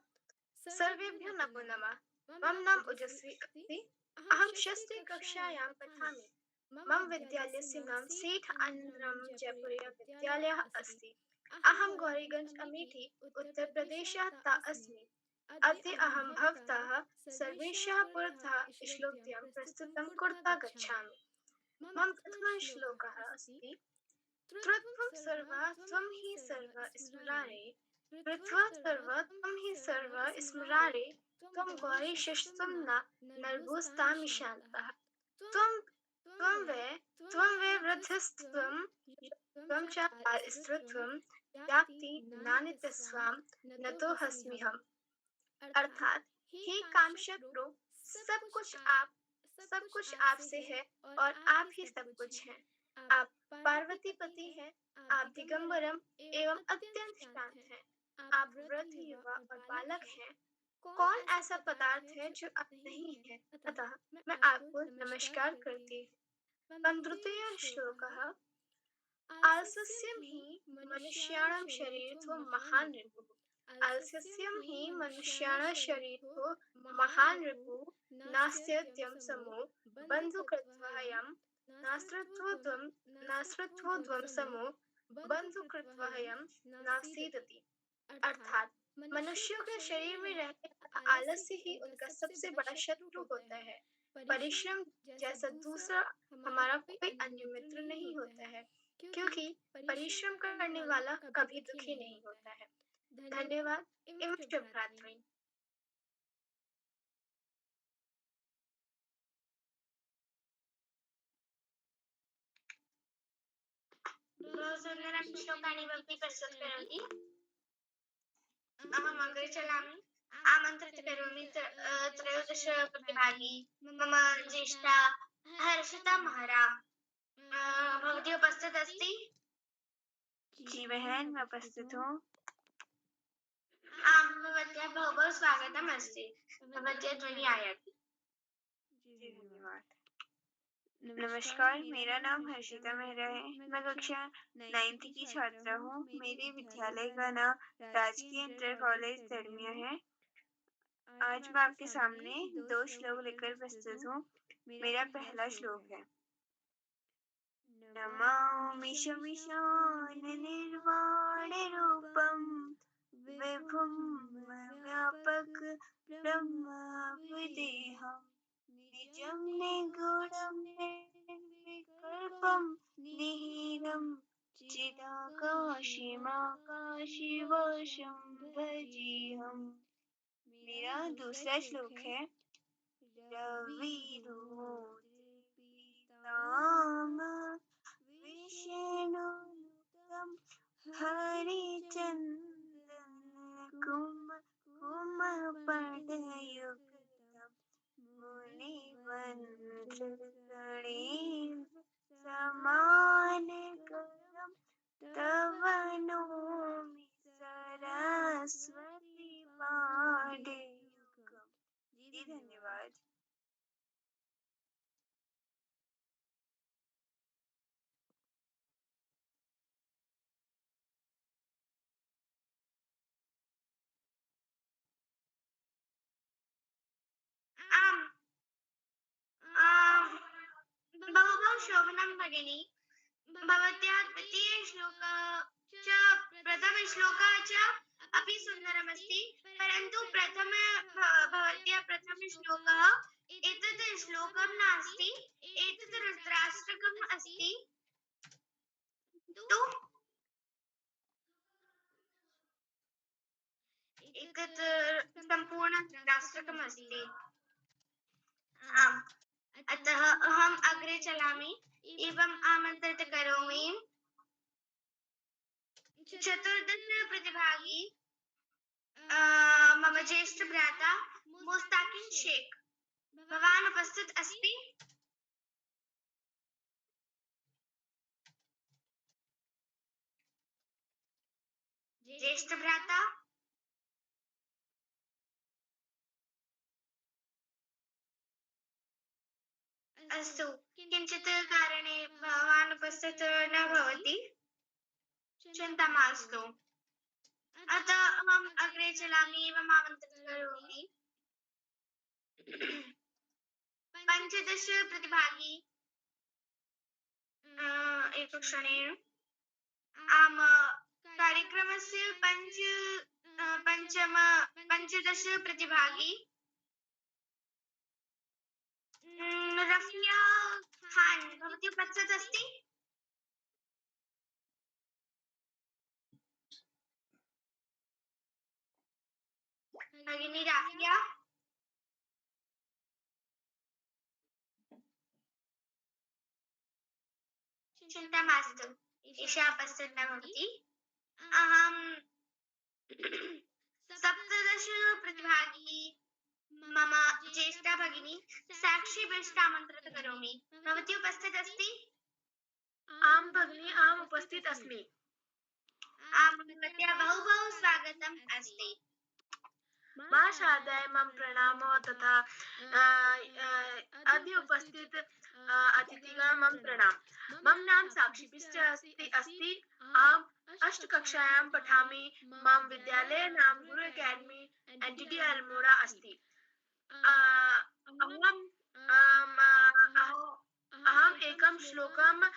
सर्वेभ्यो नमो नमः। मम नाम ओजस्वी अस्ति। अहं षष्ठी कक्षायां पठामि। मम विद्यालयस्य नाम सेठ आनंदराम जयपुरिया विद्यालयः अस्ति। अहं गौरीगंज अमेठी उत्तर प्रदेशतः अस्मि। अद्य अहं भवतः सर्वेषां पुरतः श्लोकद्वयं प्रस्तुतं कर्तुं गच्छामि। मम प्रथमः श्लोकः अस्ति त्वं सर्वः त्वं हि सर्वः स्मरारे कृत्वा सर्वः त्वं हि सर्वः स्मरारे त्वं गौरीशस्त्वं न नरभूस्तामिशान्तः त्वं वै वृद्धस्त्वं त्वं च स्त्रीत्वं व्याप्ति नानित्यस्वां नतोऽस्म्यहम्। अर्थात हे कामचक्रो, सब कुछ आपसे है और आप ही सब कुछ हैं। आप पार्वती पति हैं, आप दिगंबरम एवं अत्यंत शांत हैं। आप वृद्ध, युवा और बालक हैं। कौन ऐसा पदार्थ है जो आप नहीं है? अतः मैं आपको नमस्कार करती हूँ। तृतीय श्लोकः आलस्यं हि मनुष्याणां शरीरतो महान् रिपुः। आलस्यं हि मनुष्याणां शरीरतो महान् रिपुः नास्त्यद्यं समो बन्धुकृत्वहयं नास्त्रत्वोद्वं समो बन्धुकृत्वहयं नासीदति। अर्थात मनुष्यों के शरीर में रहने वाला आलस्य ही उनका सबसे बड़ा शत्रु होता है। परिश्रम जैसा दूसरा हमारा कोई अन्य मित्र नहीं होता है, क्योंकि परिश्रम करने वाला कभी दुखी नहीं होता है। धन्यवाद एवं शुभ रात्रि। सुन्दरं श्लोकानि भवती प्रस्तुत करोति। अहम् अग्रे चलामि। आमन्त्रित करोमि त्रयोदश प्रतिभागी मम ज्येष्ठा हर्षिता महरा। भवती उपस्थित अस्ति? जी बहन, मैं उपस्थित हूँ। भवत्याः बहु बहु स्वागतम् अस्ति। भवत्याः ध्वनिः आयाति। जी धन्यवाद। नमस्कार, मेरा नाम हर्षिता मेहरा है। मैं कक्षा 9th की छात्रा हूँ। मेरे विद्यालय का नाम राजकीय इंटर कॉलेज धर्मिया है। आज मैं आपके सामने 2 श्लोक लेकर प्रस्तुत हूँ। मेरा पहला श्लोक है नमामि शमिशान निर्वाण रूपम विभुम व्यापक ब्रह्म विदेहम् निजं निगूढं निर्विकल्पं निहितं चिदाकाशमाकाशवशं भजेऽहम्। मेरा दूसरा श्लोक है रविरुद्रपीताम विष्णुनुतं हरिचन्दन कुमपटयुक्तं मुनिवन्द्यगणैः समानकरं तव नौमि सरस्वती पाणियुगम्। जी धन्यवाद। बहु बहु शोभनं भगिनी। भवत्याः द्वितीयश्लोकः च प्रथमश्लोकः च अपि सुन्दरमस्ति, परन्तु भवत्याः प्रथमश्लोकः एतत् श्लोकं नास्ति, एतत् रुद्राष्टकम् अस्ति। तु एतत् सम्पूर्णं रुद्राष्टकम् अस्ति। अतः अहम् अग्रे चलामि एवम् आमन्त्रित करोमि चतुर्दश प्रतिभागी मम ज्येष्ठ भ्राता मुस्ताकिन शेख। भवान् उपस्थित अस्ति? ज्येष्ठ भ्राता अस्तु, किञ्चित् कारणे भवान् उपस्थित न भवति, चिन्ता मास्तु। अतः अहम् अग्रे चलामि एवम् आमन्त्रित करोमि 15 प्रतिभागी एकक्षणेन आम कार्यक्रमस्य 15 प्रतिभागी रफिया खान भवती उपस्थित अस्ति? भगिनी राफिया चिन्ता मास्तु, एषा उपस्थित न भवति। अहं 17 प्रतिभागी मम ज्येष्ठा भगिनी साक्षी बिष्ट आमन्त्रित करोमि। भवती उपस्थित अस्ति? आं भगिनी, आम् उपस्थित अस्मि। आं भवत्याः बहु बहु स्वागतम् अस्ति। महाशारदाय मम प्रणामो तथा अद्य उपस्थित अतिथिगण मम प्रणाम। मम नाम साक्षी बिष्ट अस्ति। आम् अष्टकक्षायां पठामि। मम विद्यालय नाम गुरु अकादमी एनटीडी अल्मोड़ा अस्ति। अहम् एकं श्लोकं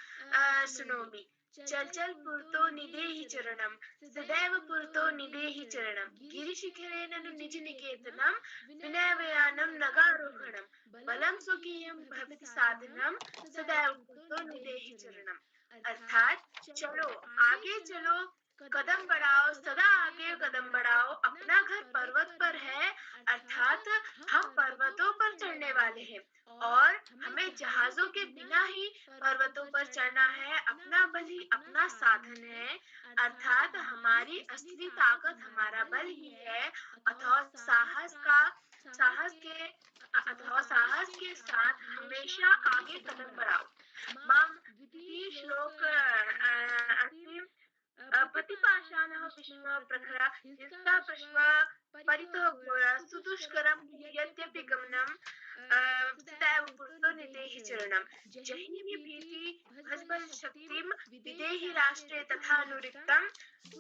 शृणोमि। चल चल पुरतो निदेहि चरणम, सदैव पुरतो निदेहि चरणम, गिरिशिखरे ननु निज निकेतनम, विनयवयानम नगारोहणम, बलम स्वकीयम भवति साधनम, सदैव पुरतो निदेहि चरणम। अर्थात चलो आगे चलो, कदम बढ़ाओ, सदा आगे कदम बढ़ाओ। अपना घर पर्वत पर है, अर्थात हम पर्वतों पर चढ़ने वाले हैं और हमें जहाजों के बिना ही पर्वतों पर चढ़ना है। अपना बल ही अपना साधन है, अर्थात हमारी असली ताकत हमारा बल ही है। अथवा साहस के साथ हमेशा आगे कदम बढ़ाओ। मम द्वितीय श्लोक अस्ति। पतिपाषाणः विश्व प्रखरा हिंसा पश्व परितो घोरा सुदुष्करं यद्यपि गमनम, सदैव पुरतो निदेहि चरणम। जहिनी भीति भजबल शक्तिम विदेहि राष्ट्रे तथा अनुरिक्तम,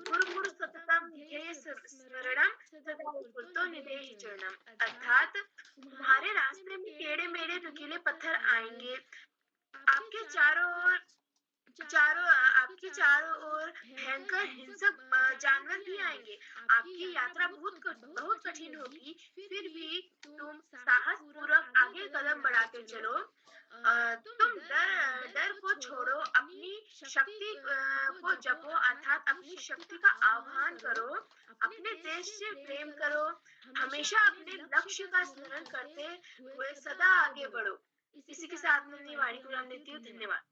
गुरु सततम ध्येय स्मरणम, सदैव पुरतो निदेहि चरणम। अर्थात तुम्हारे रास्ते में टेढ़े मेढ़े नुकीले पत्थर आएंगे, आपके चारों ओर भयंकर हिंसक जानवर भी आएंगे। आपकी यात्रा बहुत कठिन होगी, फिर भी तुम साहस पूर्वक आगे कदम बढ़ाते चलो। तुम डर को छोड़ो, अपनी शक्ति को जपो, अर्थात अपनी शक्ति का आह्वान करो, अपने देश से प्रेम करो, हमेशा अपने लक्ष्य का स्मरण करते हुए सदा आगे बढ़ो। इसी के साथ मैं अपनी वाणी को विराम देती हूँ। धन्यवाद।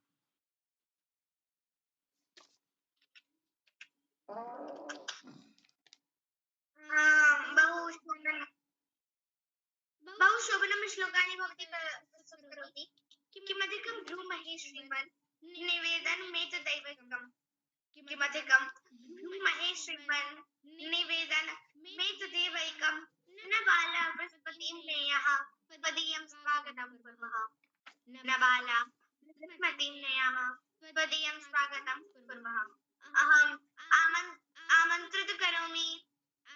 बहु शोभनं श्लोकानि भवती प्रस्तुत करोति। किमधिकं ब्रूमहि श्रीमन् निवेदनमेतदैवैकम्। किमधिकं ब्रूमहि श्रीमन् निवेदनमेतदैवैकम्। न बाला बृहस्पतिं नेयः त्वदीयं स्वागतं कुर्मः। न बाला बृहस्पतिं नेयः त्वदीयं स्वागतं कुर्मः। अहम् आमन्त्रित करोमि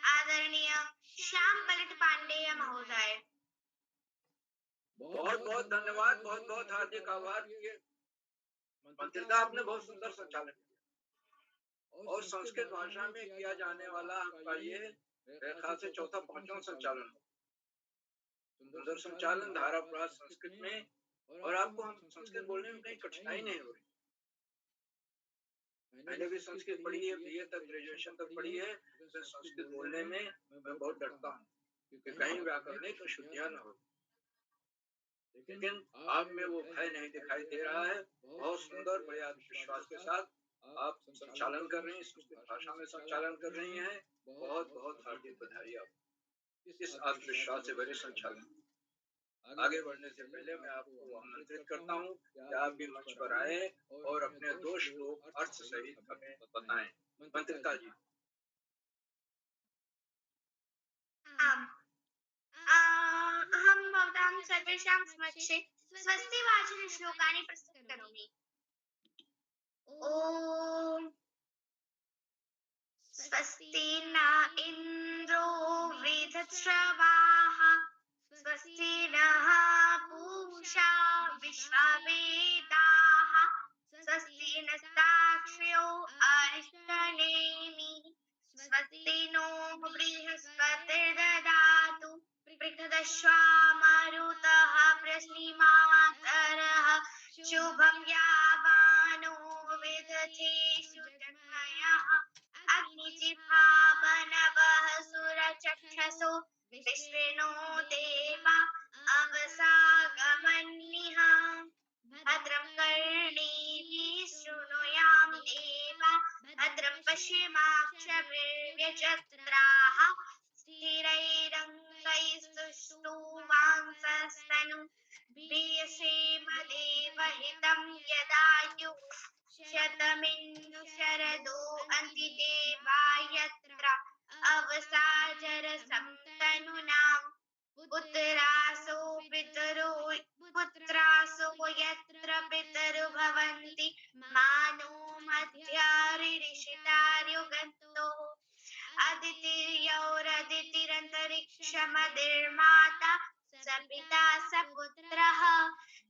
आदरणीय श्याम पलट पांडेय महोदय। बहुत बहुत धन्यवाद, बहुत बहुत हार्दिक आभार। ये मंत्रिता आपने बहुत सुंदर संचालन किया और संस्कृत भाषा में किया जाने वाला आपका ये मेरे ख्याल से चौथा पांचवा संचालन हो। सुंदर संचालन, धारा प्रवाह संस्कृत में, और आपको हम संस्कृत बोलने में कहीं कठिनाई नहीं हो रही। मैंने भी संस्कृत पढ़ी है, बीए तक ग्रेजुएशन तक पढ़ी है। तो संस्कृत बोलने में मैं बहुत डरता हूँ कि कहीं व्याकरणिक अशुद्धियां न हो। लेकिन आप में वो भय नहीं दिखाई दे रहा है। बहुत सुंदर, बड़े आत्मविश्वास के साथ आप संचालन कर रही हैं, संस्कृत भाषा में संचालन कर रही हैं। बहुत बहुत हार्दिक बधाई आपको इस आत्मविश्वास से भरे संचालन। आगे बढ़ने से पहले मैं आपको आमंत्रित करता हूँ कि आप भी मंच पर आए और अपने 2 श्लोक अर्थ सहित हमें बताएं। मंत्रिता जी। आम् अहं भवतां सर्वेषां समक्षे स्वस्ति वाचन श्लोकानि प्रस्तुतकरोमि। ॐ स्वस्ति न इन्द्रो वृद्धश्रवाः स्वस्ति नः पूषा विश्ववेदाः स्वस्ति नस्ताक्ष्यो अरिष्टनेमिः स्वस्ति नो बृहस्पतिर्ददातु बृहदश्वामरुतः प्रश्निमातरः शुभं यावानो विदधेषु जन्मयः अग्निजिह्वा बनवः सुरचक्षसो विश्वेनो देवा अवसागमन्निः भद्रं कर्णेभिः शृणुयाम देवा भद्रं पश्येमाक्षभिर्यजत्राः स्थिरैरङ्गैस्तुष्टुवांसस्तनु देवहितं यदायुः शतमिन्दुशरदो अन्तिदेवायत्र अवसाजरसं तनूनां पुत्रासो यत्र पितरो भवन्ति मानो मध्यारिषितार्युगन्तो अदितिर्यौरदितिरन्तरिक्षमदिर्माता स पिता स पुत्रः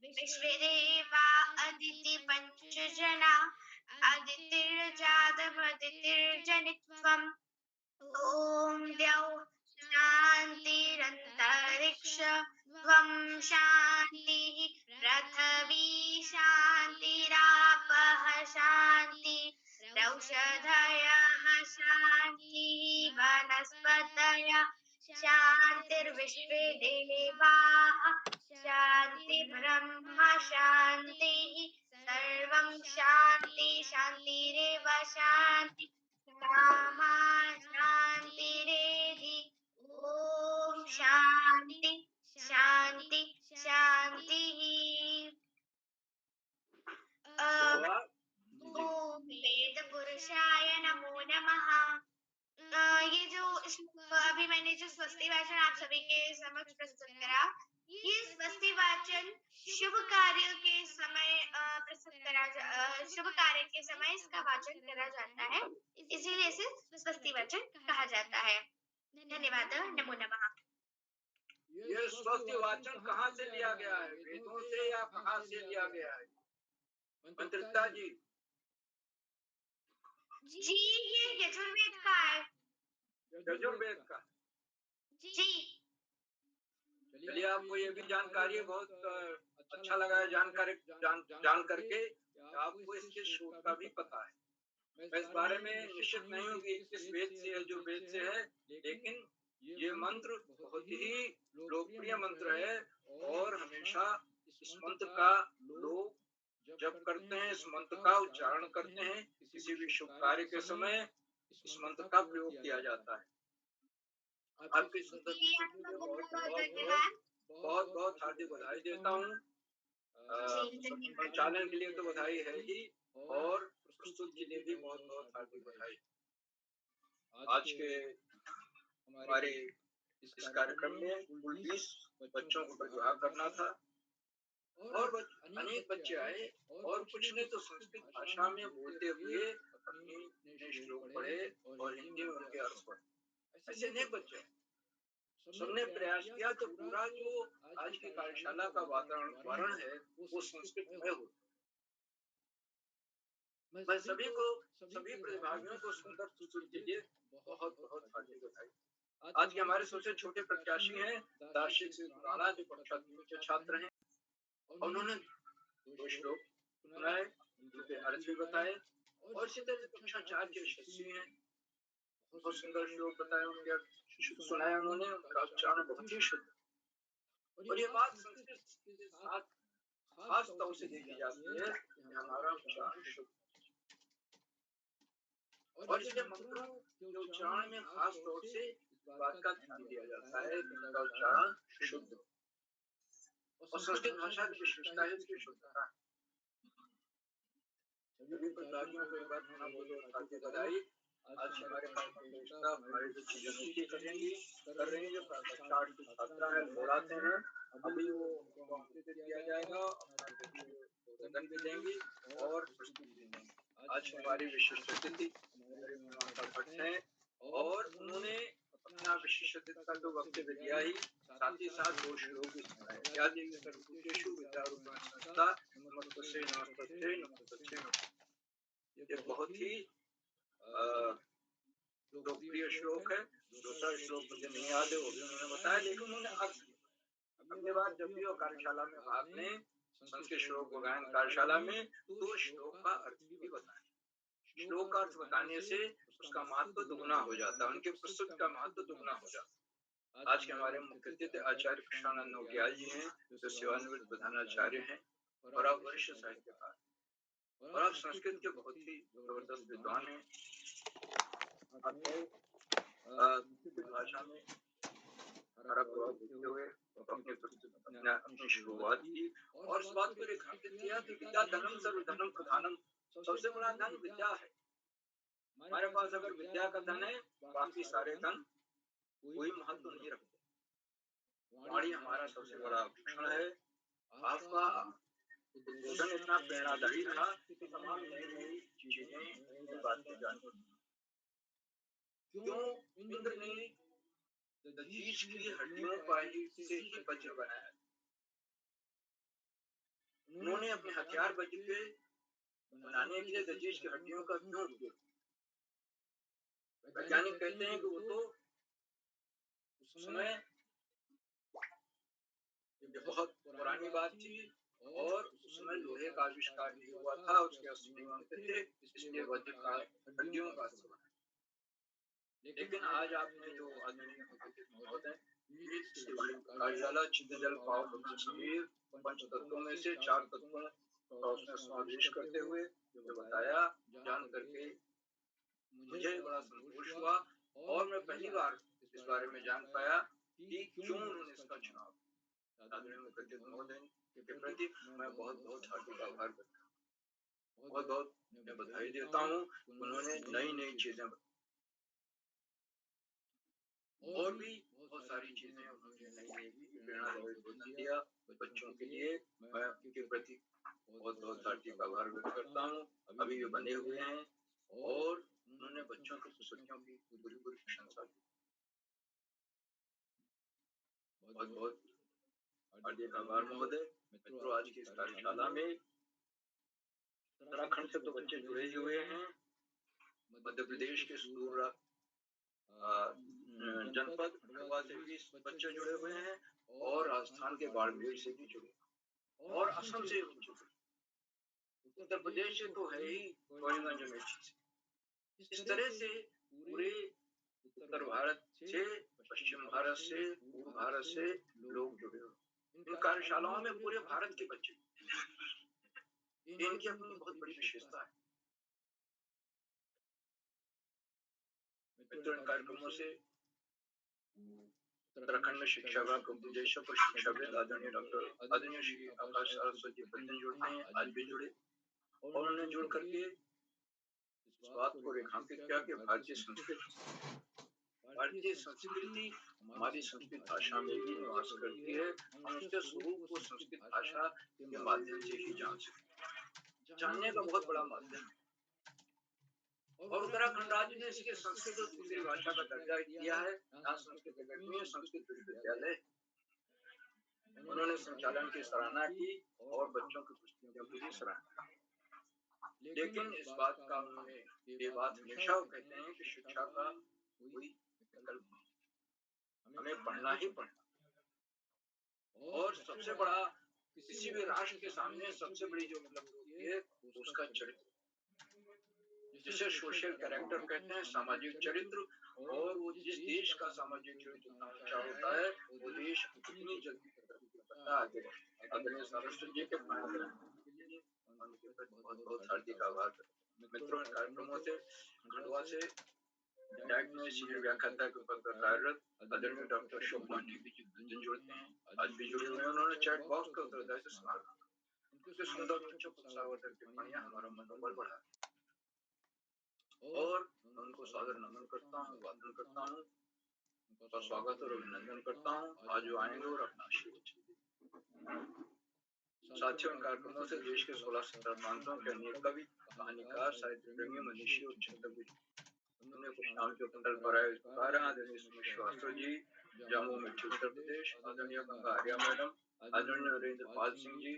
विश्वे देवा अदिति पञ्चजना अदितिर्जातमदितिर्जनित्वम् ॐ द्यौः शान्तिरन्तरिक्ष त्वं शान्तिः पृथिवी शान्तिरापः शान्तिरौषधयः शान्तिः वनस्पतयः शान्तिर्विश्वे देवाः शान्तिर्ब्रह्म शान्तिः सर्वं शान्ति शान्तिरेव शान्ति सामा शान्तिरेधि ॐ शान्ति शान्ति शान्तिः। वेद पुरुषाय नमो नमः। ये जो अभी मैंने जो स्वस्ति वाचन आप सभी के समक्ष प्रस्तुत करा, ये स्वस्ति वाचन शुभ कार्य के समय प्रस्तुत करा शुभ कार्य के समय इसका वाचन करा जाता है, इसीलिए इसे स्वस्ति वाचन कहा जाता है। धन्यवाद। नमो नमः। ये स्वस्ति वाचन कहाँ से लिया गया है? वेदों से या कहाँ से लिया गया है? मंत्रिता जी। जी ये यजुर्वेद का है। यजुर्वेद का। जी। चलिए, आपको ये भी जानकारी बहुत अच्छा लगा है जान करके। आपको इसके स्रोत का भी पता है। मैं इस बारे में निश्चित नहीं हूँ कि किस वेद से है, जो वेद से है, लेकिन ये मंत्र बहुत ही लोकप्रिय मंत्र है और हमेशा इस मंत्र का लोग जप करते हैं, इस मंत्र का उच्चारण करते हैं। किसी भी शुभ कार्य के समय इस मंत्र का प्रयोग किया जाता है। आपकी बहुत बहुत हार्दिक बधाई देता हूँ। संचालन के लिए तो बधाई है ही, और प्रस्तुत के लिए भी बहुत बहुत हार्दिक बधाई। आज के हमारे इस कार्यक्रम में कुल 20 बच्चों को प्रतिभाग करना था और अनेक बच्चे आए और कुछ ने तो संस्कृत भाषा में बोलते हुए अपने श्लोक पढ़े और हिंदी में उनके अर्थ पढ़े। ऐसे अनेक बच्चे सबने प्रयास किया तो पूरा जो आज की कार्यशाला का वातावरण है वो संस्कृत में हो। मैं सभी प्रतिभागियों को सुंदर प्रस्तुति के लिए बहुत बहुत हार्दिक बधाई। आज के हमारे सबसे छोटे प्रत्याशी हैं दार्शिक सिंह राणा, जो कक्षा 3 के छात्र हैं। उन्होंने 2 श्लोक सुनाए, उनके अर्थ भी बताए, और इसी तरह कक्षा 4 के यशस्वी हैं। बहुत सुंदर श्लोक बताए, उनके सुनाया उन्होंने, उनका उच्चारण बहुत ही शुद्ध। और ये बात संस्कृत के साथ खास तौर से देखी जाती है कि हमारा उच्चारण शुद्ध, और इसलिए मंत्रों के उच्चारण में खास तौर से इस बात का ध्यान दिया जाता है कि इनका उच्चारण शुद्ध हो। और संस्कृत भाषा की विशेषता है इसकी शुद्धता। सभी प्रतिभागियों को एक बार पुनः बहुत हार्दिक बधाई। आज हमारे पास हमारे जो चीजें कर रही है, जो कक्षा 8 की छात्रा है बोलाते हैं, अभी वो उनको अंकित किया जाएगा, अपना भी देंगी और प्रस्तुति देंगे। आज हमारी विशिष्ट अतिथि हमारे प्रियंका भट्ट हैं और उन्होंने अपना विशिष्ट अतिथि का तो वक्तव्य दिया ही, साथ ही साथ दो श्लोक भी सुनाए। क्या देवी सर्वभूतेषु विद्यारूपेण संस्था नमस्तस्यै नमस्तस्यै नमस्तस्यै नमः। ये बहुत ही लोकप्रिय श्लोक है। दूसरा श्लोक मुझे नहीं याद है, वो भी उन्होंने बताया, लेकिन उन्होंने अर्थ अगली बार जब भी वो कार्यशाला में भाग लें, संस्कृत श्लोक गायन कार्यशाला में, तो श्लोक का अर्थ भी बताएं। श्लोक का अर्थ बताने से उसका महत्व दुगुना हो जाता है, उनके प्रस्तुति का महत्व दुगुना हो जाता है। आज के हमारे मुख्य अतिथि आचार्य कृष्णानंद नौटियाल जी हैं, जो सेवानिवृत्त प्रधानाचार्य हैं और आप वरिष्ठ साहित्यकार, और आप संस्कृत के बहुत ही जबरदस्त विद्वान हैं। संस्कृत भाषा में हमारा प्रभाव देखते हुए अपनी शुरुआत की और इस बात को रेखांकित किया कि विद्या धनम सर्वधनम प्रधानम, सबसे बड़ा धन विद्या है। हमारे पास अगर विद्या का धन है, बाकी सारे धन कोई महत्व नहीं रखते। वाणी हमारा सबसे बड़ा आभूषण है। आपका उद्बोधन इतना प्रेरणादायी था कि तमाम नई नई चीजें, नई बातें जानने को। क्यों इंद्र ने दधीच की हड्डियों का से ही वज्र बनाया? उन्होंने अपने हथियार वज्र के बनाने के लिए दधीच की हड्डियों का क्यों उपयोग? वैज्ञानिक कहते हैं कि वो तो उस समय ये बहुत पुरानी बात थी और उस समय लोहे का आविष्कार नहीं हुआ था, उसके अस्त्र नहीं बनते थे, इसलिए वज्र का हड्डियों का अस्त्र बना। लेकिन आज आपने जो आधुनिक महोदय कार्यशाला चित्तजल पाव भगवान समीर पंच तत्वों में से 4 तत्वों का उसमें समावेश करते हुए जो बताया, जान करके मुझे बड़ा संतोष हुआ और मैं पहली बार इस बारे में जान पाया कि क्यों उन्होंने इसका चुनाव। आदरणीय मुख्य अतिथि महोदय के प्रति मैं बहुत बहुत हार्दिक आभार व्यक्त करता हूँ, बहुत बहुत मैं बधाई देता हूँ। उन्होंने नई नई चीजें और भी बहुत सारी चीजें उन्होंने नई नई प्रेरणादायी उद्बोधन दिया बच्चों के लिए। मैं उनके प्रति बहुत बहुत हार्दिक आभार व्यक्त करता हूँ। अभी ये बने हुए हैं और उन्होंने बच्चों की पुस्तकों की पूरी पूरी प्रशंसा की। बहुत बहुत हार्दिक आभार महोदय। मित्रों, आज की इस कार्यशाला में उत्तराखंड से तो बच्चे जुड़े हुए हैं, मध्य प्रदेश के सुदूर जनपद खंडवा से भी बच्चे जुड़े हुए हैं और राजस्थान के बाड़मेर से भी जुड़े और असम से भी जुड़े। उत्तर प्रदेश से तो है ही, करीमगंज अमेठी से। इस तरह से पूरे उत्तर भारत से, पश्चिम भारत से, पूर्व भारत से लोग जुड़े हुए। इन कार्यशालाओं में पूरे भारत के बच्चे, इनकी अपनी बहुत बड़ी विशेषता है। मित्रों, इन कार्यक्रमों से उत्तराखंड में शिक्षा विभाग के उपनिदेशक और शिक्षाविद आदरणीय श्री आकाश सरस्वती बच्चन जुड़ते हैं, आज भी जुड़े और उन्होंने जुड़ करके इस बात को रेखांकित किया कि भारतीय संस्कृति हमारी संस्कृत भाषा में भी निवास करती है। हम उसके स्वरूप को संस्कृत भाषा के माध्यम से ही जान सकते हैं। जानने का बहुत बड़ा माध्यम है और उत्तराखंड राज्य ने इसके संस्कृत और दूसरी भाषा का दर्जा दिया है। यहाँ संस्कृत अकादमी है, संस्कृत विश्वविद्यालय, उन्होंने संचालन की सराहना की और बच्चों की पुस्तकों की भी सराहना। लेकिन इस बात का उन्होंने ये बात हमेशा वो कहते हैं कि शिक्षा का कोई विकल्प नहीं, हमें पढ़ना ही पढ़ना। और सबसे बड़ा किसी भी राष्ट्र के सामने सबसे बड़ी जो उपलब्धि होती है उसका चरित्र, जिसे सोशल कैरेक्टर कहते हैं, सामाजिक चरित्र। और वो जिस देश का सामाजिक चरित्र उतना ऊंचा होता है वो देश उतनी जल्दी तरक्की आगे आदरणीय सरस्वती जी के प्रणाम के लिए उनके प्रति बहुत बहुत हार्दिक आभार। मित्रों, इन कार्यक्रमों से खंडवा से डाइट में सीनियर व्याख्याता के पद पर कार्यरत आदरणीय डॉक्टर अशोक मांडवी जी जुड़ते हैं। आज भी जुड़े हुए हैं। उन्होंने चैट बॉक्स का उत्तरदायित्व संभाला। उनके सुंदर बच्चों को उत्साहवर्धक टिप्पणियां हमारा मनोबल बढ़ा और उनको सादर नमन करता हूँ, वंदन करता हूँ, उनका स्वागत और अभिनंदन करता हूँ। आज वो आएंगे और अपना आशीर्वाद। साथियों, इन कार्यक्रमों से देश के 16-17 प्रांतों के अनेक कवि, कहानीकार, साहित्य प्रेमी, मनीषी और चिंतक भी उन्होंने कुछ नाम के पटल पर आए उपकार हैं। आदरणीय सुमित श्रीवास्तव जी, जामू मिट्टी उत्तर प्रदेश, आदरणीय गंगा आर्या मैडम, आदरणीय नरेंद्र पाल सिंह जी,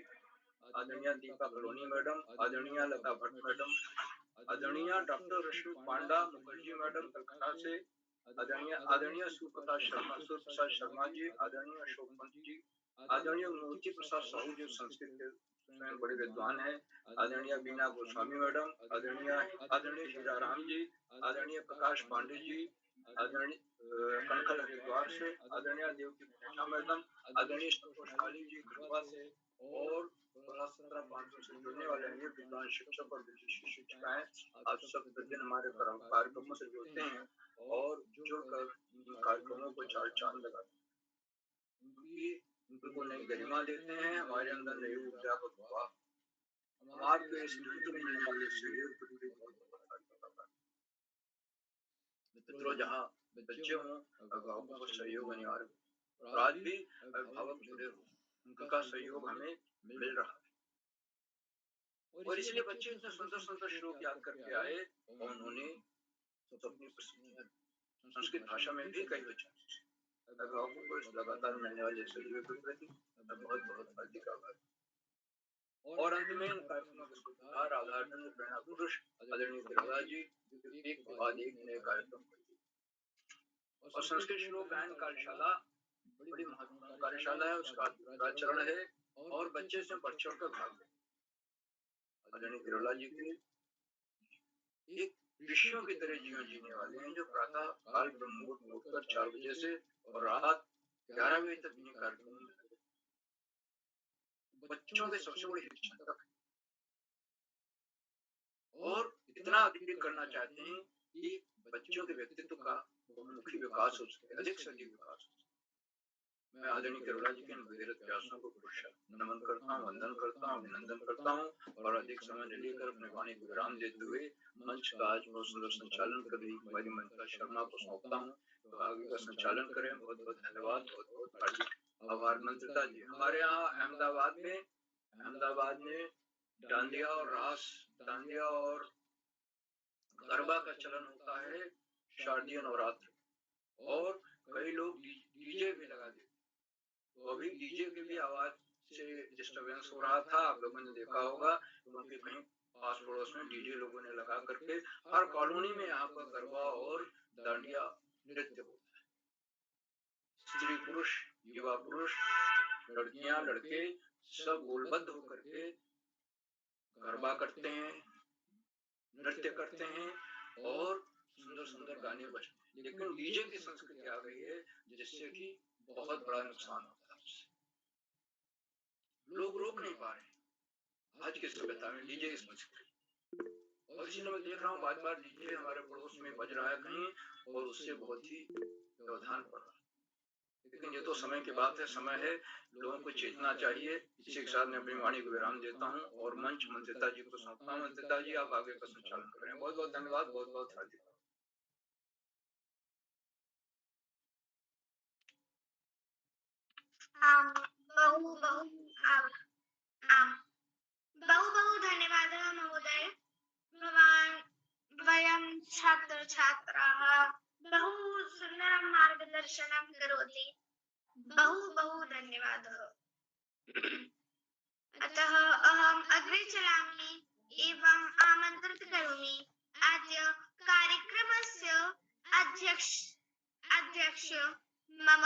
आदरणीय दीपा कलोनी मैडम, आदरणीय लता भट्ट मैडम, आदरणीय डॉक्टर रश्मि पांडा मुखर्जी मैडम कलकत्ता से, आदरणीय सूर्यप्रसाद शर्मा जी, आदरणीय अशोक पंत जी, आदरणीय मूर्ति प्रसाद साहू जो संस्कृत के स्वयं बड़े विद्वान हैं, आदरणीय बीना गोस्वामी मैडम, आदरणीय हीराराम जी, आदरणीय प्रकाश पांडे जी, आदरणीय कनखल हरिद्वार से, आदरणीय देवकी मेहता मैडम, आदरणीय संतोष काली जी खंडवा से और 16-17 प्रांतों से जुड़ने वाले अनेक विद्वान शिक्षक और विशिष्ट शिक्षिकाएं आप सब प्रतिदिन हमारे कार्यक्रमों से जुड़ते हैं और जुड़कर इन कार्यक्रमों को चार चांद लगाते हैं, उनको नई गरिमा देते हैं, हमारे अंदर नई ऊर्जा को प्रवाह। हम आपके इस मिलने वाले सहयोग के लिए बहुत धन्यवाद। मित्रों, जहाँ बच्चे हों अभिभावकों को सहयोग अनिवार्य और आज भी अभिभावक जुड़े हों, उनका सहयोग हमें मिल रहा है और इसलिए बच्चे इतने सुंदर सुंदर श्लोक याद करके आए और उन्होंने अपनी प्रस्तुतियां संस्कृत भाषा में भी कई बच्चों अभिभावकों को इस लगातार मिलने वाले सहयोग के प्रति बहुत बहुत हार्दिक आभार। और अंत में इन कार्यक्रमों के सूत्रधार आधारचंद्र प्रेरणा पुरुष आदरणीय तिरुदा जी एक के बाद एक नए कार्यक्रम और संस्कृत श्लोक गायन कार्यशाला बड़ी महत्वपूर्ण कार्यशाला है, उसका दूसरा चरण है और बच्चे से बढ़ चढ़ कर भाग ले। आदरणीय तिरुला जी के एक ऋषियों की तरह जीवन जीने वाले हैं जो प्रातः काल ब्रह्म मुहूर्त में उठकर 4 बजे से और रात 11 बजे तक इन्हीं कार्यक्रमों में बच्चों के सबसे बड़े हितचिंतक और इतना अधिक करना चाहते हैं कि बच्चों के व्यक्तित्व का बहुमुखी विकास हो सके, अधिक से अधिक विकास हो सके। मैं आदरणीय तिरुला जी के इन भगीरथ प्रयासों को नमन करता हूँ, वंदन करता हूँ, अभिनंदन करता हूँ और अधिक समय लेकर अपने वाणी को विराम देते हुए मंच का आज बहुत सुंदर संचालन कर रही कुमारी ममता शर्मा को सौंपता हूँ, तो आगे का संचालन करें। बहुत बहुत धन्यवाद, बहुत बहुत हार्दिक आभार। मंत्रिता जी, हमारे यहाँ अहमदाबाद में डांडिया और गरबा का चलन होता है शारदीय नवरात्र और कई लोग डीजे भी लगा देते, तो अभी डीजे की भी आवाज से डिस्टरबेंस हो रहा था, आप लोगों ने देखा होगा, क्योंकि कहीं पास पड़ोस में डीजे लोगों ने लगा करके हर कॉलोनी में यहाँ पर गरबा और डांडिया नृत्य होता है। स्त्री पुरुष, युवा पुरुष, लड़कियां लड़के सब गोलबद्ध होकर के गरबा करते हैं, नृत्य करते हैं और सुंदर सुंदर गाने बजते हैं। लेकिन डीजे की संस्कृति आ गई है जिससे कि बहुत बड़ा नुकसान होता है, लोग रोक नहीं पा रहे आज की सभ्यता में डीजे की संस्कृति। और इसीलिए मैं देख रहा हूँ बार डीजे हमारे पड़ोस में बज रहा है कहीं और उससे बहुत ही व्यवधान पड़ रहा है। लेकिन ये तो समय की बात है, समय है, लोगों को चेतना चाहिए। इसी के साथ मैं अपनी वाणी को विराम देता हूँ और मंच मंत्रिता जी को सौंपता हूँ। मंत्रिता जी, आप आगे का संचालन करें। बहुत बहुत धन्यवाद, बहुत बहुत हार्दिक। बहु धन्यवादः महोदय। भवान् वयं छात्राः बहु सुन्दरं मार्गदर्शनं करोति। बहु धन्यवादः। अतः अहम् अग्रे चलामि एवं आमन्त्रित करोमि अद्य कार्यक्रमस्य अध्यक्ष मम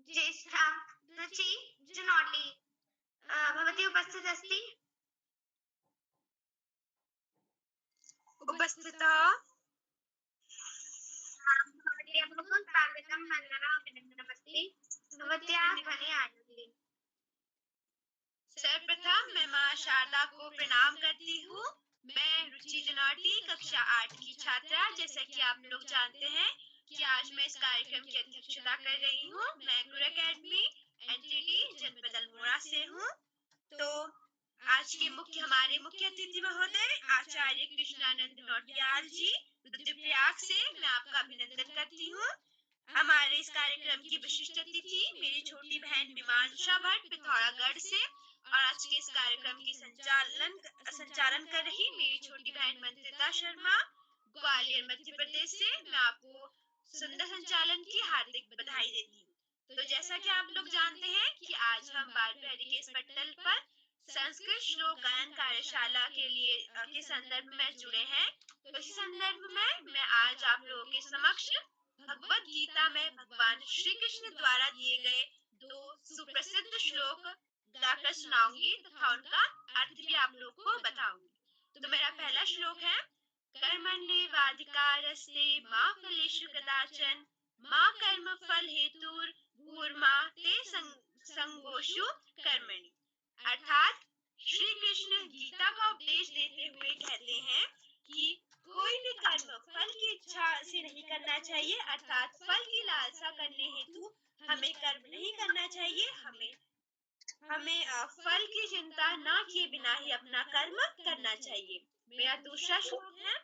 ज्येष्ठा रुचि जुनोटी भवती उपस्थित अस्ति? उपस्थितः भवत्याः बहु स्वागतं, वन्दनम्, अभिनन्दनमस्ति। भवत्याः ध्वनिः आयाति। सर्वप्रथम मैं माँ शारदा को प्रणाम करती हूँ। मैं रुचि जनाटी कक्षा 8 की छात्रा, जैसा कि आप लोग जानते हैं कि आज मैं इस कार्यक्रम की अध्यक्षता कर रही हूँ। मैं गुरु अकेडमी एनटीडी जनपद अल्मोड़ा से हूँ। तो आज के हमारे मुख्य अतिथि महोदय आचार्य कृष्णानंद नौटियाल जी रुद्रप्रयाग से मैं आपका अभिनंदन करती हूँ। हमारे इस कार्यक्रम की विशिष्ट अतिथि मेरी छोटी बहन मीमांसा भट्ट पिथौरागढ़ से, और आज के इस कार्यक्रम की संचालन कर रही मेरी छोटी बहन मंत्रिता शर्मा ग्वालियर मध्य प्रदेश से। मैं आपको सुंदर संचालन की हार्दिक बधाई देती हूँ। तो जैसा कि आप लोग जानते हैं कि आज हम बाल बिहारी के इस पटल पर संस्कृत श्लोक गायन कार्यशाला के संदर्भ में जुड़े हैं। तो इसी संदर्भ में मैं आज आप लोगों के समक्ष भगवत गीता में भगवान श्री कृष्ण द्वारा दिए गए 2 सुप्रसिद्ध श्लोक गाकर सुनाऊंगी तथा उनका अर्थ भी आप लोगों को बताऊंगी। तो मेरा पहला श्लोक है, कर्मण्येवाधिकारस्ते मा फलेषु कदाचन मा कर्म फल हेतुर भूर्मा ते संगोषु कर्मणि। अर्थात श्री कृष्ण गीता का उपदेश देते हुए कहते हैं कि कोई भी कर्म फल की इच्छा से नहीं करना चाहिए, अर्थात फल की लालसा करने हेतु हमें कर्म नहीं करना चाहिए। हमें फल की चिंता न किए बिना ही अपना कर्म करना चाहिए। मेरा दूसरा श्लोक है,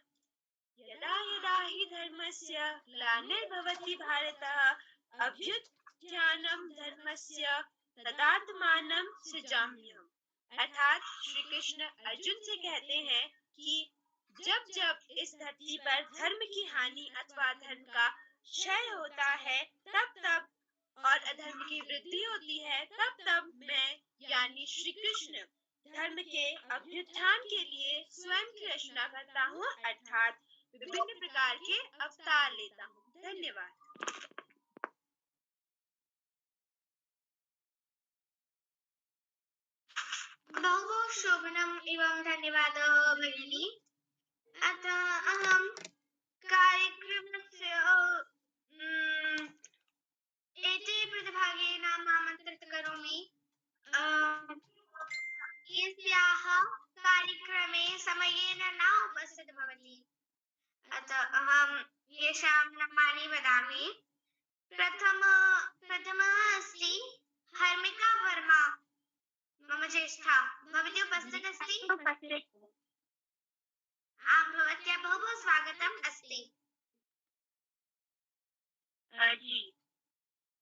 यदा यदा हि धर्मस्य ग्लानिर्भवति भारत अभ्युत्थानं धर्मस्य तदात्मानं सृजाम्यहम्। अर्थात श्री कृष्ण अर्जुन से कहते हैं कि जब जब इस धरती पर धर्म की हानि अथवा धर्म का क्षय होता है, तब तब और अधर्म की वृद्धि होती है, तब तब मैं यानी श्री कृष्ण धर्म के अभ्युत्थान के लिए स्वयं की रचना करता हूँ, अर्थात विभिन्न प्रकार के अवतार लेता हूँ। धन्यवाद। बहु शोभनम् एवं धन्यवादः भगिनी। अतः अहं कार्यक्रमस्य एते प्रतिभागिनाम् आमन्त्रित करोमि। यस्याः कार्यक्रमे समयेन न उपस्थित भवति, अतः अहं येषां नामानि वदामि। प्रथमः अस्ति हर्मिका वर्मा, मम ज्येष्ठा। भवती उपस्थित अस्ति? आं, भवत्याः बहु बहु स्वागतम् अस्ति। जी,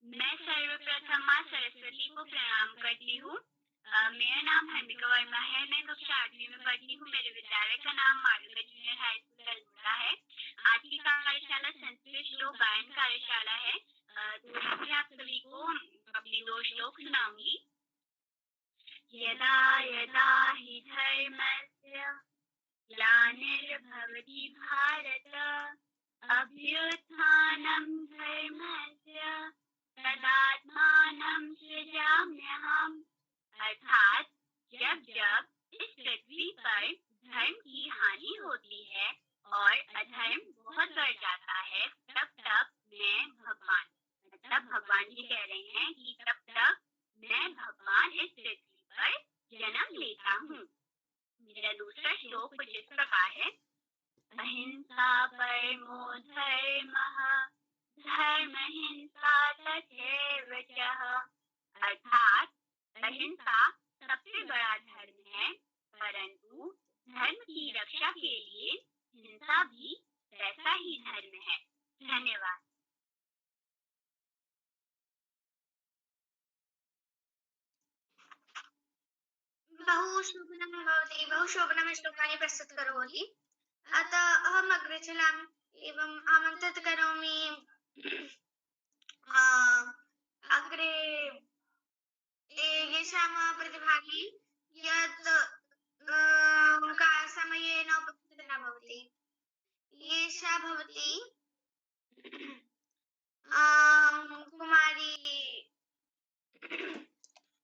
मैं सर्वप्रथम माँ सरस्वती को प्रणाम करती हूँ। मेरा नाम हर्मिका वर्मा है। मैं कक्षा 8वीं में पढ़ती हूँ। मेरे विद्यालय का नाम मालूका जूनियर हाई स्कूल अल्मोड़ा है। आज की कार्यशाला संस्कृत श्लोक गायन कार्यशाला है। तो मैं आप सभी को अपने 2 श्लोक सुनाऊंगी। यदा यदा हि धर्मस्य ग्लानिर्भवति भारत अभ्युत्थानं धर्मस्य तदात्मानं सृजाम्यहम्। अर्थात जब जब इस पृथ्वी पर धर्म की हानि होती है और अधर्म बहुत बढ़ जाता है, तब तब मैं भगवान जी कह रहे हैं कि तब तक मैं भगवान इस पृथ्वी पर जन्म लेता हूँ। मेरा दूसरा श्लोक कुछ इस प्रकार है, अहिंसा परमो धर्मः धर्महिंसा तथैव चः। अर्थात अहिंसा सबसे बड़ा धर्म है, परंतु धर्म की रक्षा के लिए हिंसा भी वैसा ही धर्म है। धन्यवाद। बहु शोभनं श्लोकानि प्रस्तुत करोति। अतः अहम् अग्रे चलामि एवं आमन्त्रित करोमि अग्रे येषां प्रतिभागी यत् समयेन उपस्थितः न भवति। येषा भवति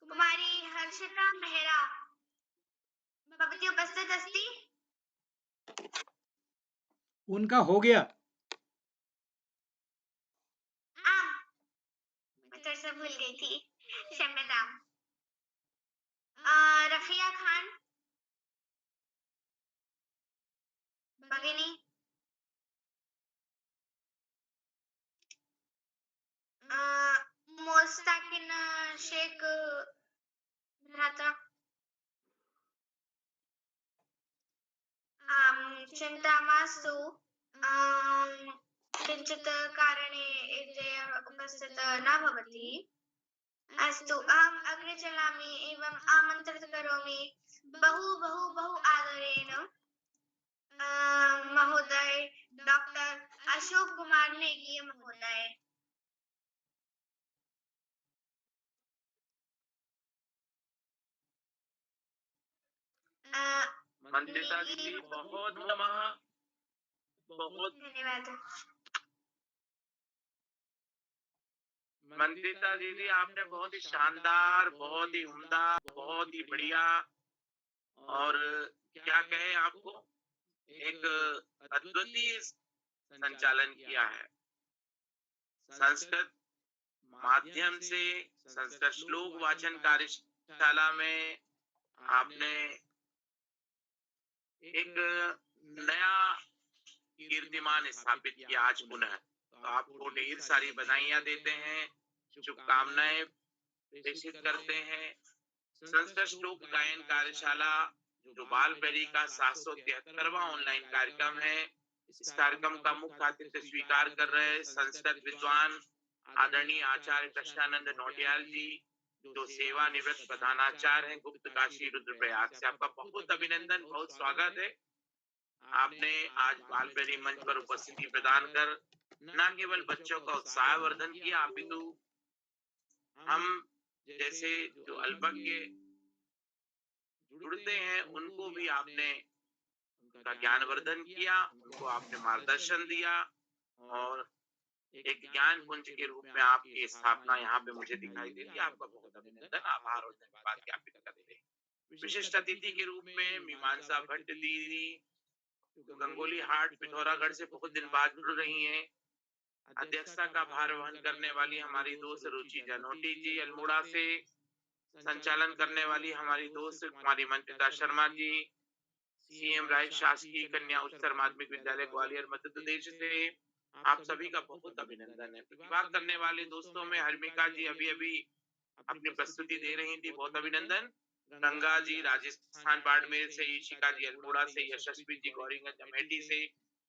कुमारी हर्षिता मेहरा। भवती उपस्थित अस्ति? उनका हो गया। मैं थोड़ा सा भूल गई थी, क्षम्यताम। भगिनी मोस्ताकिन शेख भ्राता चिंता मास्तु किञ्चित् कारणे एते उपस्थित न भवति अस्तु अहम् अग्रे चलामि एवम् आमन्त्रित करोमि बहु बहु बहु आदरेण महोदय डॉक्टर अशोक कुमार नेगी महोदय। मंदिता जी बहुत बहुत धन्यवाद। मंदिता दीदी, आपने बहुत ही शानदार, बहुत ही उम्दा, बहुत ही बढ़िया और क्या कहें आपको, एक अद्वितीय संचालन किया है। संस्कृत माध्यम से संस्कृत श्लोक वाचन कार्यशाला में आपने एक नया कीर्तिमान स्थापित किया आज पुनः। तो आपको ढेर सारी बधाइयां देते हैं, शुभकामनाएं प्रेषित करते हैं। संस्कृत श्लोक गायन कार्यशाला जो बालपरी का 773वां ऑनलाइन कार्यक्रम है, इस कार्यक्रम का मुख्य आतिथ्य स्वीकार कर रहे संस्कृत विद्वान आदरणीय आचार्य कृष्णानंद नौटियाल जी, जो सेवानिवृत्त प्रधानाचार्य हैं गुप्त काशी रुद्रप्रयाग से। आपका बहुत अभिनंदन, बहुत स्वागत है। आपने आज बालपरी मंच पर उपस्थिति प्रदान कर न केवल बच्चों का उत्साहवर्धन किया, अपितु हम जैसे जो अल्पज्ञ जुड़ते हैं उनको भी आपने उनका ज्ञानवर्धन किया, उनको आपने मार्गदर्शन दिया और एक ज्ञान कुंज के रूप में आपकी स्थापना यहाँ पे मुझे दिखाई दे रही है। आपका बहुत अभिनंदन, आभार और धन्यवाद ज्ञापित करते हैं। विशिष्ट अतिथि के रूप में मीमांसा भट्ट दीदी गंगोली हाट पिथौरागढ़ से बहुत दिन बाद जुड़ रही हैं। अध्यक्षता का भार वहन करने वाली हमारी दोस्त रुचि जनोटी जी अल्मोड़ा से, संचालन करने वाली हमारी दोस्त कुमारी मंत्रिता शर्मा जी, सीएम राय शासकीय कन्या उच्चतर माध्यमिक विद्यालय ग्वालियर मध्य प्रदेश से, आप सभी का बहुत अभिनंदन है। प्रतिभाग करने वाले दोस्तों में हर्मिका जी अभी अभी अपनी प्रस्तुति दे रही थी, बहुत अभिनंदन। गंगा जी राजस्थान बाड़मेर से, ईशिका जी अल्मोड़ा से, यशस्वी जी गौरीगंज अमेठी से,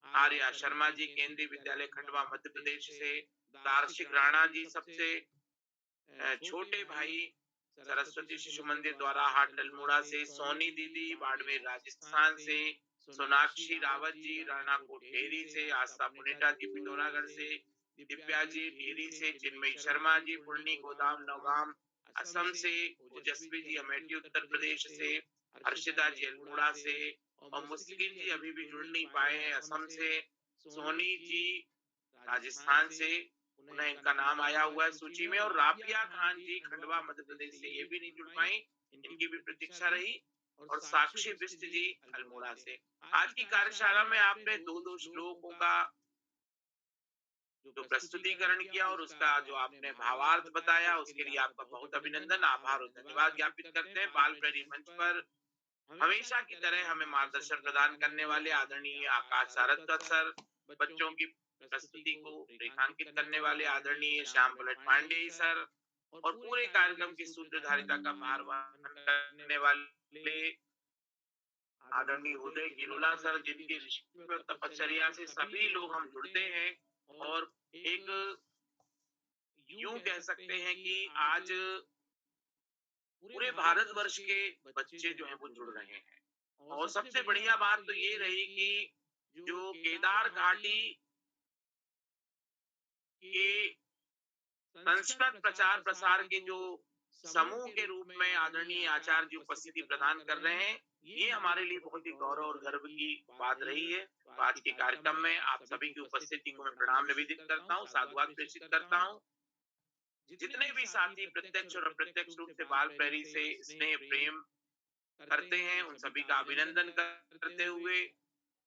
आर्या शर्मा जी केंद्रीय विद्यालय खंडवा मध्य प्रदेश से, दार्शिक राणा जी सबसे छोटे भाई सरस्वती शिशु मंदिर द्वारा हाट अल्मोड़ा से, सोनी दीदी बाड़मेर राजस्थान से, सोनाक्षी रावत जी राणा कोट डेरी से, आस्था पुनेटा जी पिथौरागढ़ से, दिव्या जी टिहरी से, चिन्मयी शर्मा जी पुरनी गोदाम नौगाम असम से, ओजस्वी जी अमेठी उत्तर प्रदेश से, हर्षिता जी अल्मोड़ा से और मुस्किन जी अभी भी जुड़ नहीं पाए हैं असम से, सोनी जी राजस्थान से, उन्हें इनका नाम आया हुआ है सूची में, और राबिया खान जी खंडवा मध्य प्रदेश से, ये भी नहीं जुड़ पाई, इनकी भी प्रतीक्षा रही, और साक्षी बिष्ट जी अल्मोड़ा से। आज की कार्यशाला में आपने दो श्लोकों का जो प्रस्तुतिकरण किया और उसका जो आपने भावार्थ बताया, उसके लिए आपका बहुत अभिनंदन, आभार और धन्यवाद ज्ञापित करते हैं। बाल प्रेरी मंच पर हमेशा की तरह हमें मार्गदर्शन प्रदान करने वाले आदरणीय आकाश सारस्वत सर, बच्चों की प्रस्तुति को रेखांकित करने वाले आदरणीय श्याम पलट पांडे सर, और पूरे कार्यक्रम की सूत्रधारिता का भार वहन करने वाले आदरणीय उदय गिरोला सर, जिनकी ऋषि तपश्चर्या से सभी लोग हम जुड़ते हैं, और एक यूं कह सकते हैं कि आज पूरे भारतवर्ष के बच्चे जो हैं वो जुड़ रहे हैं। और सबसे बढ़िया बात तो ये रही कि जो केदार घाटी के संस्कृत प्रचार प्रसार के जो समूह के रूप में आदरणीय आचार्य जी उपस्थिति प्रदान कर रहे हैं, ये हमारे लिए बहुत ही गौरव और गर्व की बात रही है। तो आज के कार्यक्रम में आप सभी की उपस्थिति को मैं प्रणाम निवेदित करता हूँ, साधुवाद प्रेषित करता हूँ। जितने भी साथी प्रत्यक्ष और अप्रत्यक्ष रूप से बाल प्रेरी से स्नेह प्रेम करते हैं, उन सभी का अभिनंदन करते हुए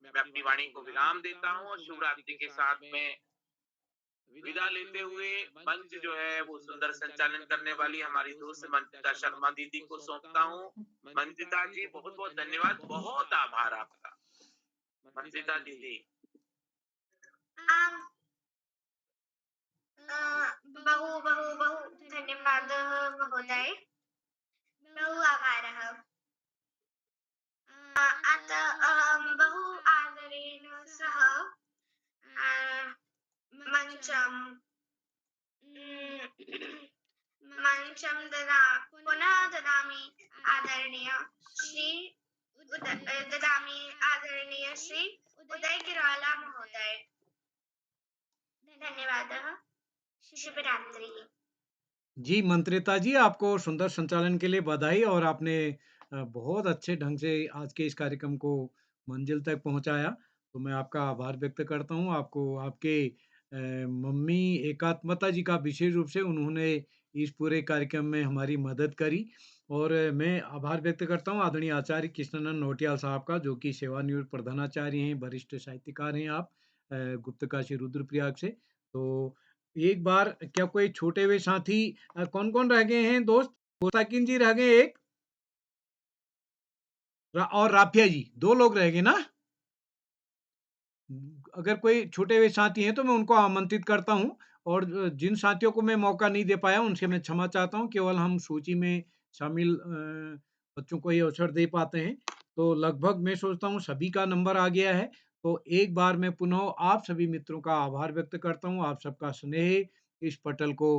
मैं अपनी वाणी को विराम देता हूँ, और शिवरात्रि के साथ में विदा लेते हुए मंच जो है वो सुंदर संचालन करने वाली हमारी दोस्त मंत्रिता शर्मा दीदी को सौंपता हूँ। मंत्रिता जी बहुत बहुत धन्यवाद, बहुत आभार आपका। मंत्रिता दीदी। आम बहु बहु बहु धन्यवादः महोदय। बहु आभारः। अतः अहं बहु आदरेण सह मञ्चं मञ्चं पुनः ददामि आदरणीय श्री उदय गिरवाला महोदय। धन्यवादः। शुभ रात्रि। जी, मंत्रिता जी, आपको सुंदर संचालन के लिए बधाई और आपने बहुत अच्छे ढंग से आज के इस कार्यक्रम को मंजिल तक पहुँचाया। तो मैं आपका आभार व्यक्त करता हूँ। आपको आपके मम्मी एकात्मता जी का विशेष रूप से उन्होंने इस पूरे कार्यक्रम में हमारी मदद करी और मैं आभार व्यक्त करता हूँ आदरणीय आचार्य कृष्णानंद नौटियाल साहब का, जो कि सेवानिवृत्त प्रधानाचार्य हैं, वरिष्ठ साहित्यकार हैं आप गुप्तकाशी रुद्रप्रयाग से। तो एक बार क्या कोई छोटे हुए साथी कौन-कौन रह गए हैं दोस्त? मुस्ताकिन जी रह गए एक और राफिया जी, 2 लोग रह गए ना? अगर कोई छूटे हुए साथी हैं तो मैं उनको आमंत्रित करता हूँ और जिन साथियों को मैं मौका नहीं दे पाया उनसे मैं क्षमा चाहता हूँ। केवल हम सूची में शामिल बच्चों को ये अवसर दे पाते हैं। तो लगभग मैं सोचता हूँ सभी का नंबर आ गया है। तो एक बार मैं पुनः आप सभी मित्रों का आभार व्यक्त करता हूँ। आप सबका स्नेह इस पटल को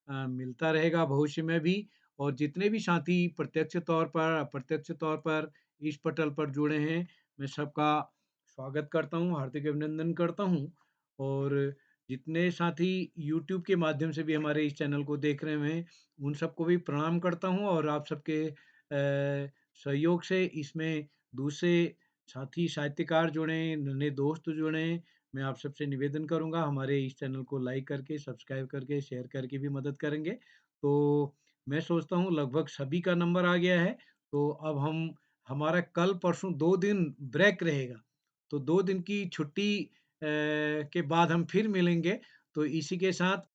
मिलता रहेगा भविष्य में भी और जितने भी साथी प्रत्यक्ष तौर पर, अप्रत्यक्ष तौर पर इस पटल पर जुड़े हैं, मैं सबका स्वागत करता हूँ, हार्दिक अभिनंदन करता हूँ और जितने साथी यूट्यूब के माध्यम से भी हमारे इस चैनल को देख रहे हैं, उन सबको भी प्रणाम करता हूँ और आप सबके सहयोग से इसमें दूसरे साथी साहित्यकार जुड़े, नए दोस्त जुड़े। मैं आप सबसे निवेदन करूँगा हमारे इस चैनल को लाइक करके, सब्सक्राइब करके, शेयर करके भी मदद करेंगे। तो मैं सोचता हूँ लगभग सभी का नंबर आ गया है, तो अब हमारा कल परसों 2 दिन ब्रेक रहेगा। तो 2 दिन की छुट्टी के बाद हम फिर मिलेंगे। तो इसी के साथ